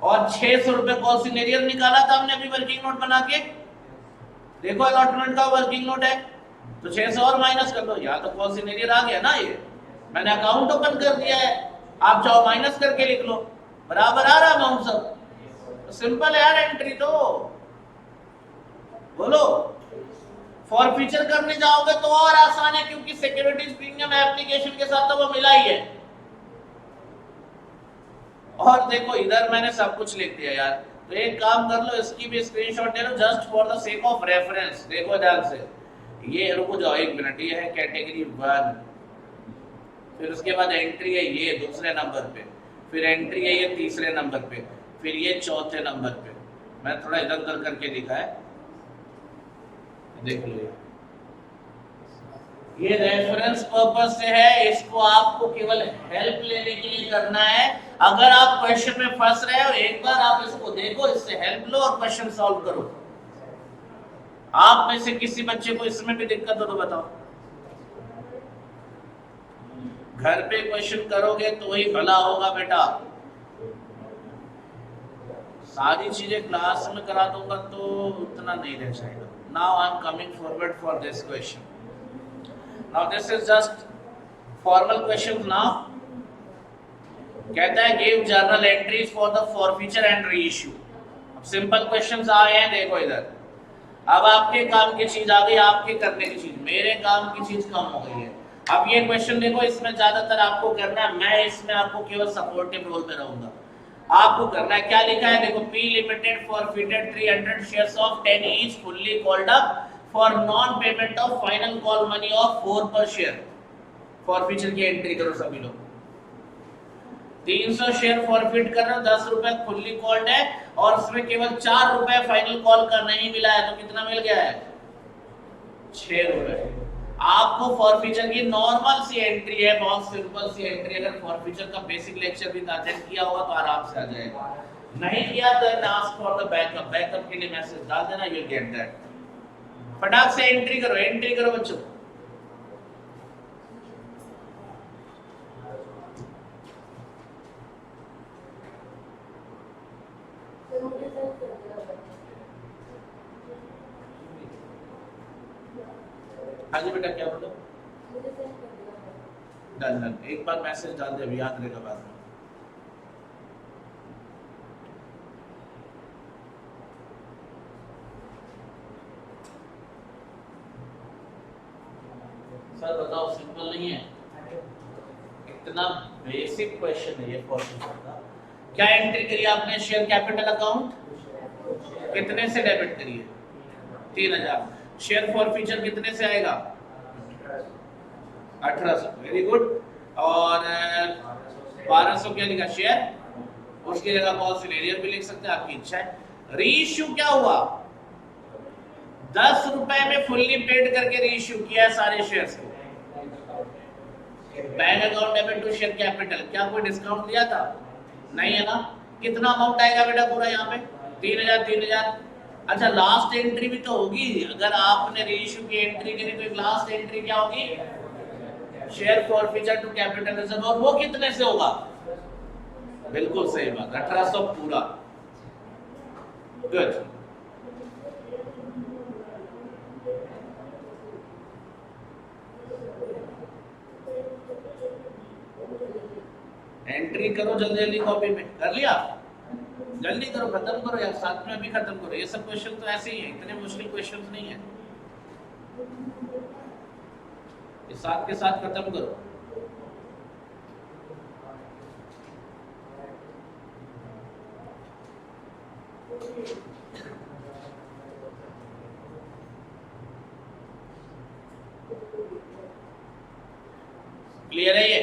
और 600 रुपए कॉस्ट एरियर निकाला था हमने अभी वर्किंग नोट बना के। देखो अलॉटमेंट का वर्किंग नोट है, तो 600 और माइनस कर लो। या तो कॉस्ट एरियर आ गया ना, ये मैंने अकाउंट ओपन कर दिया है, आप चाहो माइनस करके लिख लो, बराबर आ रहा अमाउंट सब। तो सिंपल है यार एंट्री तो। बोलो फॉरफीचर करने जाओगे तो और आसान है, क्योंकि सिक्योरिटीज प्रीमियम एप्लीकेशन के साथ तो वो मिला ही है। और देखो इधर मैंने सब कुछ लिख दिया यार, तो एक काम कर लो, इसकी भी स्क्रीनशॉट ले लो just for the sake of reference. देखो ध्यान से, ये रुको जाओ एक मिनट, ये है कैटेगरी 1, फिर उसके बाद एंट्री है ये दूसरे नंबर पे, फिर एंट्री है ये तीसरे नंबर पे, फिर ये चौथे नंबर पे। मैं थोड़ा इधर उधर करके लिखा है, देख लो। ये रेफरेंस पर्पस से है, इसको आपको केवल हेल्प लेने के लिए करना है। अगर आप क्वेश्चन में फंस रहे हो, एक बार आप इसको देखो, इससे हेल्प लो और क्वेश्चन सॉल्व करो। आप में से किसी बच्चे को इसमें भी दिक्कत हो तो बताओ। घर पे क्वेश्चन करोगे तो ही भला होगा बेटा। सारी चीजें क्लास में करा दूंगा तो उतना नहीं रह जाएगा। Now I am coming forward for this question. Now this is just formal questions now. कहता है give journal entries for the forfeiture and reissue। अब सिंपल क्वेश्चंस आए हैं, देखो इधर। अब आपके काम की चीज आ गई, आपके करने की चीज, मेरे काम की चीज कम हो गई है। अब ये क्वेश्चन देखो, इसमें ज्यादातर आपको करना है, मैं इसमें आपको केवल सपोर्टिव रोल पे रहूंगा। आपको करना है, क्या लिखा है देखो, P Limited forfeited 300 shares of 10 each fully called up for non payment of final call money of 4 per share। Forfeiture की एंट्री करो सभी लोग। 300 शेयर फॉरफिट कर रहे हो, 10 रुपए फुल्ली कॉल्ड है, और उसमें केवल 4 रुपए फाइनल कॉल का नहीं मिला है, तो कितना मिल गया है 6 रुपए। आपको फॉरफीचर की नॉर्मल सी एंट्री है, बहुत सिंपल सी एंट्री। अगर फॉरफीचर का बेसिक लेक्चर भी अटेंड किया होगा तो आराम से आ जाएगा, नहीं किया तो ask for the backup. Backup के लिए मैसेज डाल देना, यू विल गेट दैट। फटाक से एंट्री करो, एंट्री करो बच्चों। हाँ जी बेटा क्या बोलो? डन डन, एक बार मैसेज डाल दे, अभी याद रहेगा बाद में। सर बताओ, सिंपल नहीं है, इतना बेसिक क्वेश्चन है ये फॉर्मूला का। क्या एंट्री करी आपने? शेयर कैपिटल अकाउंट कितने से डेबिट करी है? 3,000। शेयर फॉरफीचर कितने से आएगा? 1800। Very good. और 1200 क्या लिखा? शेयर, उसकी जगह कॉस्ट एरियर भी लिख सकते हैं, आपकी इच्छा है। रीइश्यू क्या हुआ? 10 रुपए में फुल्ली पेड करके रीइश्यू किया है सारे शेयर्स को। Bank account debit to share capital, क्या कोई डिस्काउंट दिया था? नहीं है ना। कितना अमाउंट आएगा बेटा पूरा यहाँ पे? 3,000 3,000। अच्छा, लास्ट एंट्री भी तो होगी। अगर आपने रीइश्यू की एंट्री करी तो लास्ट एंट्री क्या होगी? Share forfeiture to capital reserve, और वो कितने से होगा? बिल्कुल सही बात, 1800 पूरा। गुड। एंट्री करो जल्दी जल्दी कॉपी में। कर लिया? जल्दी करो, खत्म करो यार, साथ में अभी खत्म करो। ये सब क्वेश्चन तो ऐसे ही है, इतने मुश्किल क्वेश्चन नहीं है। ये साथ के साथ खत्म करो। क्लियर है ये?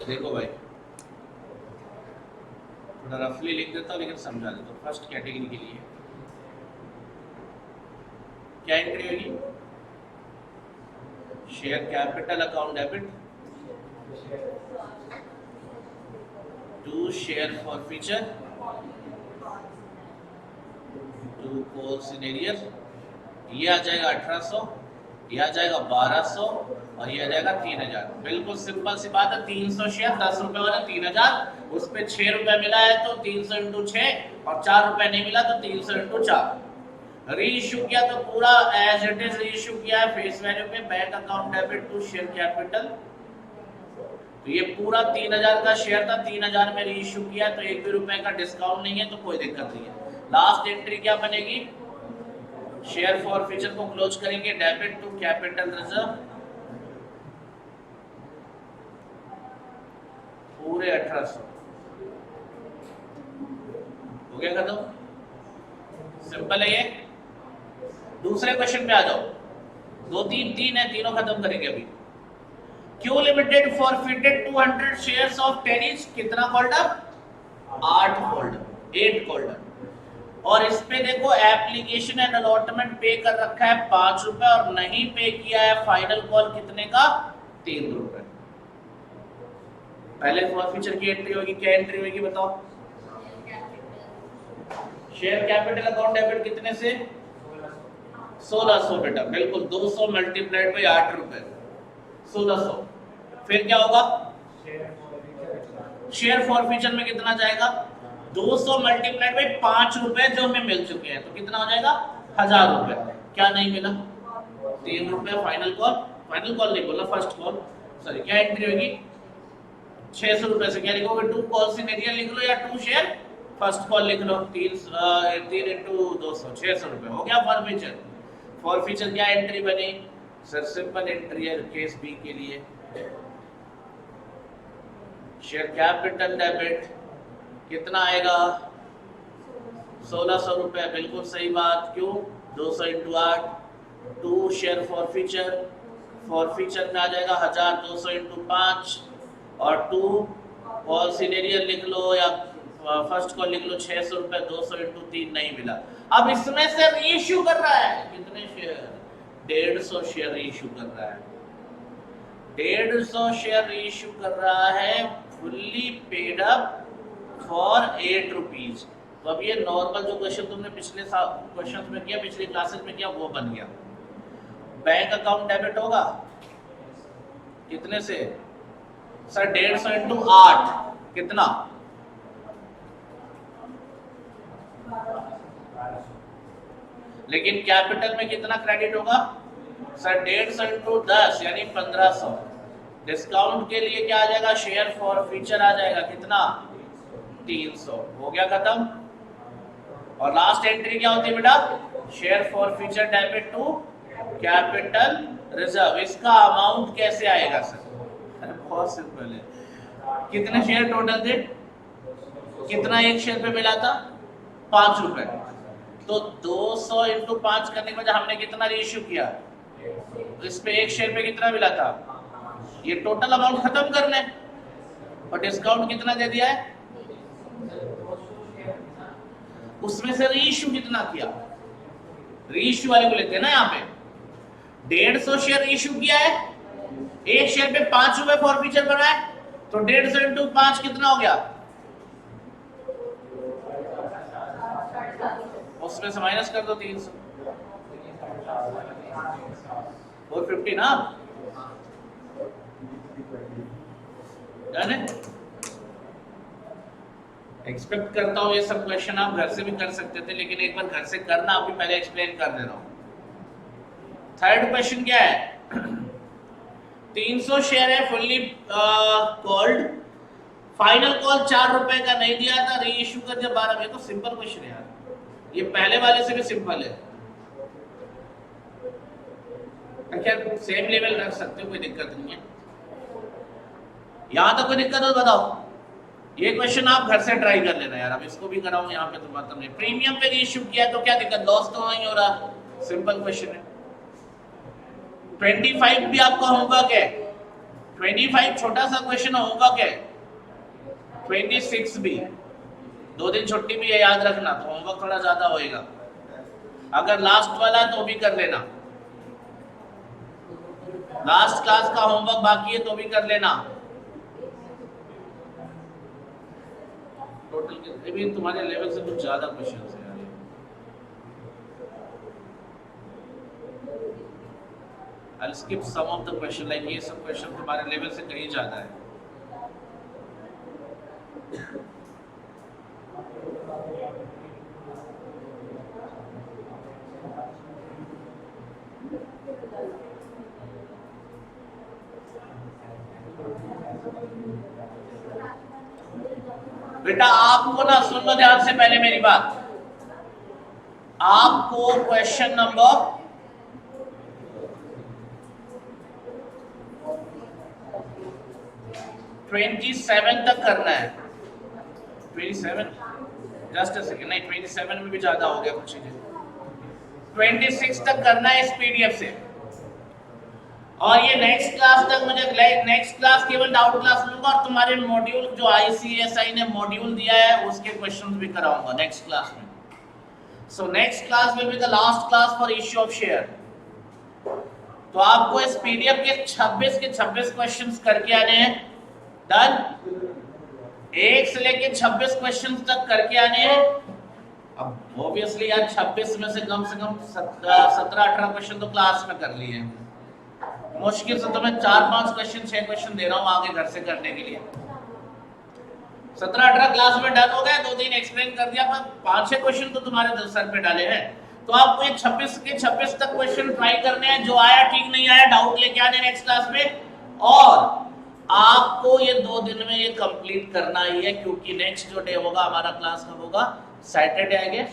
देखो भाई, थोड़ा रफली लिख देता हूँ लेकिन समझा देता हूँ। फर्स्ट कैटेगरी के लिए क्या एंट्री होगी? Share capital account debit to share forfeiture to calls in arrear. ये आ जाएगा 1800, ये आ जाएगा 1200 और ये आ जाएगा 3000। बिल्कुल सिंपल सी बात है। 300 शेयर 10 रुपए वाला 3000, उस पे 6 रुपए मिला है तो 300 इंटू 6, और 4 रुपए नहीं मिला तो 300 इंटू 4। रीइश्यू किया तो पूरा एज इट इज रीइश्यू किया है फेस वैल्यू पे। Bank account debit to share capital, तो ये पूरा 3000 का शेयर था, 3000 में रीइश्यू किया तो 1 भी रुपए का डिस्काउंट नहीं है, तो कोई दिक्कत नहीं है। लास्ट एंट्री क्या बनेगी? शेयर फॉरफीचर को क्लोज करेंगे, डेबिट टू कैपिटल रिजर्व पूरे 1800। हो गया खत्म? सिंपल है ये। दूसरे क्वेश्चन पे आ जाओ। 2 3 3 है, तीनों खत्म करेंगे अभी। Q limited forfeited 200 shares of 10 each. कितना होल्डर? 8 holder, 8 holder. और इस पे देखो एप्लीकेशन एंड अलॉटमेंट पे कर रखा है 5 रुपए, और नहीं पे किया है फाइनल कॉल कितने का? 3 रुपए। पहले फॉरफीचर की एंट्री होगी, क्या एंट्री होगी बताओ? शेयर कैपिटल अकाउंट डेबिट कितने से? 1600 बेटा, बिल्कुल 200 मल्टीप्लाइड बाई 8 रुपए, 1600। फिर क्या होगा? शेयर फॉरफीचर में कितना जाएगा? 200 मल्टीप्लाइड बाई 5 रुपए जो हमें मिल चुके हैं, तो कितना हो जाएगा? 1000 रुपए। क्या नहीं मिला? 3 रुपए फाइनल कॉल। फाइनल कॉल नहीं बोला, फर्स्ट कॉल, सॉरी। क्या एंट्री होगी? 600 रुपए से क्या लिखोगे? 2 कॉल्स इन एरिया लिख लो या 2 शेयर फर्स्ट कॉल लिख लो। 3 इंटू 200, 600 रुपए हो गया फॉरफीचर। फॉरफीचर क्या एंट्री बनी? सर सिंपल एंट्री है केस बी के लिए। शेयर कैपिटल डेबिट कितना आएगा? 1600 रुपए, बिल्कुल सही बात। क्यों? 200 इंटू 8। 2 शेयर फॉरफीचर, फॉरफीचर में आ जाएगा 1000, 200 इंटू 5, और 2 कॉल सीनियर लिख लो या फर्स्ट कॉल लिख लो 600 रुपए, 200 इंटू 3 नहीं मिला। अब इसमें से रीइश्यू कर रहा है कितने शेयर? 150 शेयर रीइश्यू कर रहा है। 150 शेयर रीइश्यू कर रहा है, fully paid up for 8 rupees. तो अब ये नॉर्मल जो क्वेश्चन तुमने पिछले क्वेश्चन में किया, पिछले क्लासेस में किया, वो बन गया। बैंक अकाउंट डेबिट होगा कितने से? सर 150 इंटू 8 कितना? लेकिन कैपिटल में कितना क्रेडिट होगा? सर 150 इंटू 10 यानी 1500। डिस्काउंट के लिए क्या आ जाएगा? शेयर फॉरफीचर आ जाएगा कितना? 300। हो गया खत्म। और लास्ट एंट्री क्या होती है बेटा? Share forfeiture debit to capital reserve. इसका अमाउंट कैसे आएगा सर? बहुत सिंपल है। कितने शेयर टोटल थे? कितना एक शेयर पे मिला था? 5 रुपए। तो 200 इंटू 5 करने के बाद हमने कितना रीइश्यू किया? इस पे एक शेयर पे कितना मिला था? ये टोटल अमाउंट खत्म करने, और डिस्काउंट कितना दे दिया है? उसमें से रीइश्यू कितना किया? रीइश्यू वाले को लेते हैं ना। यहाँ पे 150 शेयर रीइश्यू किया है, एक शेयर पे 5 रुपए फॉरफीचर बना है, तो 150 इंटू 5 कितना हो गया? उसमें से माइनस कर दो 300, 450 ना। डन है। एक्सपेक्ट करता हूँ ये सब क्वेश्चन आप घर से भी कर सकते थे, लेकिन एक बार घर से करना, अभी पहले एक्सप्लेन कर दे रहा हूँ। थर्ड क्वेश्चन क्या है? 300 शेयर है फुल्ली कॉल्ड, फाइनल कॉल 4 रुपए का नहीं दिया था, री इश्यू कर दिया 12 में। तो सिंपल क्वेश्चन है यार, ये पहले वाले से भी सिंपल है। क्या सेम लेवल रख सकते हो, कोई दिक्कत नहीं है। यहां तक कोई दिक्कत हो बताओ। ये क्वेश्चन आप घर से ट्राई कर लेना यार, अब इसको भी कराऊं यहाँ पे तो मतलब नहीं। प्रीमियम पे इश्यू किया तो क्या दिक्कत, लॉस तो नहीं हो रहा, सिंपल क्वेश्चन है। 25 भी आपका होमवर्क है, 25 छोटा सा क्वेश्चन होमवर्क है, 26 भी, 2 दिन छुट्टी भी है याद रखना, तो होमवर्क थोड़ा ज्यादा होएगा। अगर लास्ट वाला तो भी कर लेना, लास्ट क्लास का होमवर्क बाकी है तो भी कर लेना। टोटल भी तुम्हारे लेवल से कुछ ज्यादा क्वेश्चन है यार। I'll skip some of the question, like ये सब क्वेश्चन तुम्हारे लेवल से कहीं ज्यादा है। बेटा आपको ना, सुन लो ध्यान से पहले मेरी बात, आपको क्वेश्चन नंबर 27 तक करना है। 27, जस्ट अ सेकंड, नहीं 27 में भी ज्यादा हो गया कुछ चीजें। 26 तक करना है इस पीडीएफ से, और ये नेक्स्ट क्लास तक मुझे, नेक्स्ट क्लास केवल डाउट क्लास लूंगा, और तुम्हारे मॉड्यूल जो आईसीएसआई ने मॉड्यूल दिया है उसके क्वेश्चंस भी कराऊंगा नेक्स्ट क्लास में। So next class will be the last class for issue of share. तो आपको इस पीडीएफ के 26 के 26 क्वेश्चंस करके आने हैं। डन। 1 से लेके 26 क्वेश्चंस तक करके आने हैं। अब ऑब्वियसली यार 26 में से कम 17-18 क्वेश्चन तो क्लास में कर लिए हैं। मुश्किल से तो मैं 4-5 क्वेश्चन 6 क्वेश्चन दे रहा हूँ आगे घर से करने के लिए। 17-18 क्लास में डन हो गए, 2 दिन एक्सप्लेन कर दिया, पर 5-6 क्वेश्चन तो तुम्हारे सर पे डाले हैं। तो आपको ये 26 के 26 तक क्वेश्चन ट्राई करने हैं, जो आया ठीक नहीं आया डाउट लेके आने नेक्स्ट क्लास में, और आपको ये 2 दिन में ये कंप्लीट करना ही है, क्योंकि नेक्स्ट जो डे होगा हमारा क्लास कब होगा, Saturday I guess.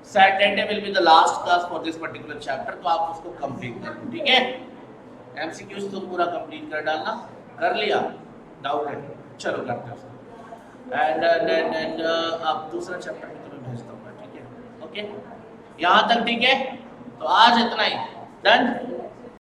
Saturday will be the last class for this particular chapter, तो आप उसको कंप्लीट कर लो, ठीक है। एमसीक्यूज तुम पूरा कंप्लीट कर डालना, कर लिया, डाउट है चलो करते हैं। एंड अब दूसरा चैप्टर में तुम्हें भेजता हूँ, ठीक है, ओके, यहाँ तक ठीक है। तो आज इतना ही, डन।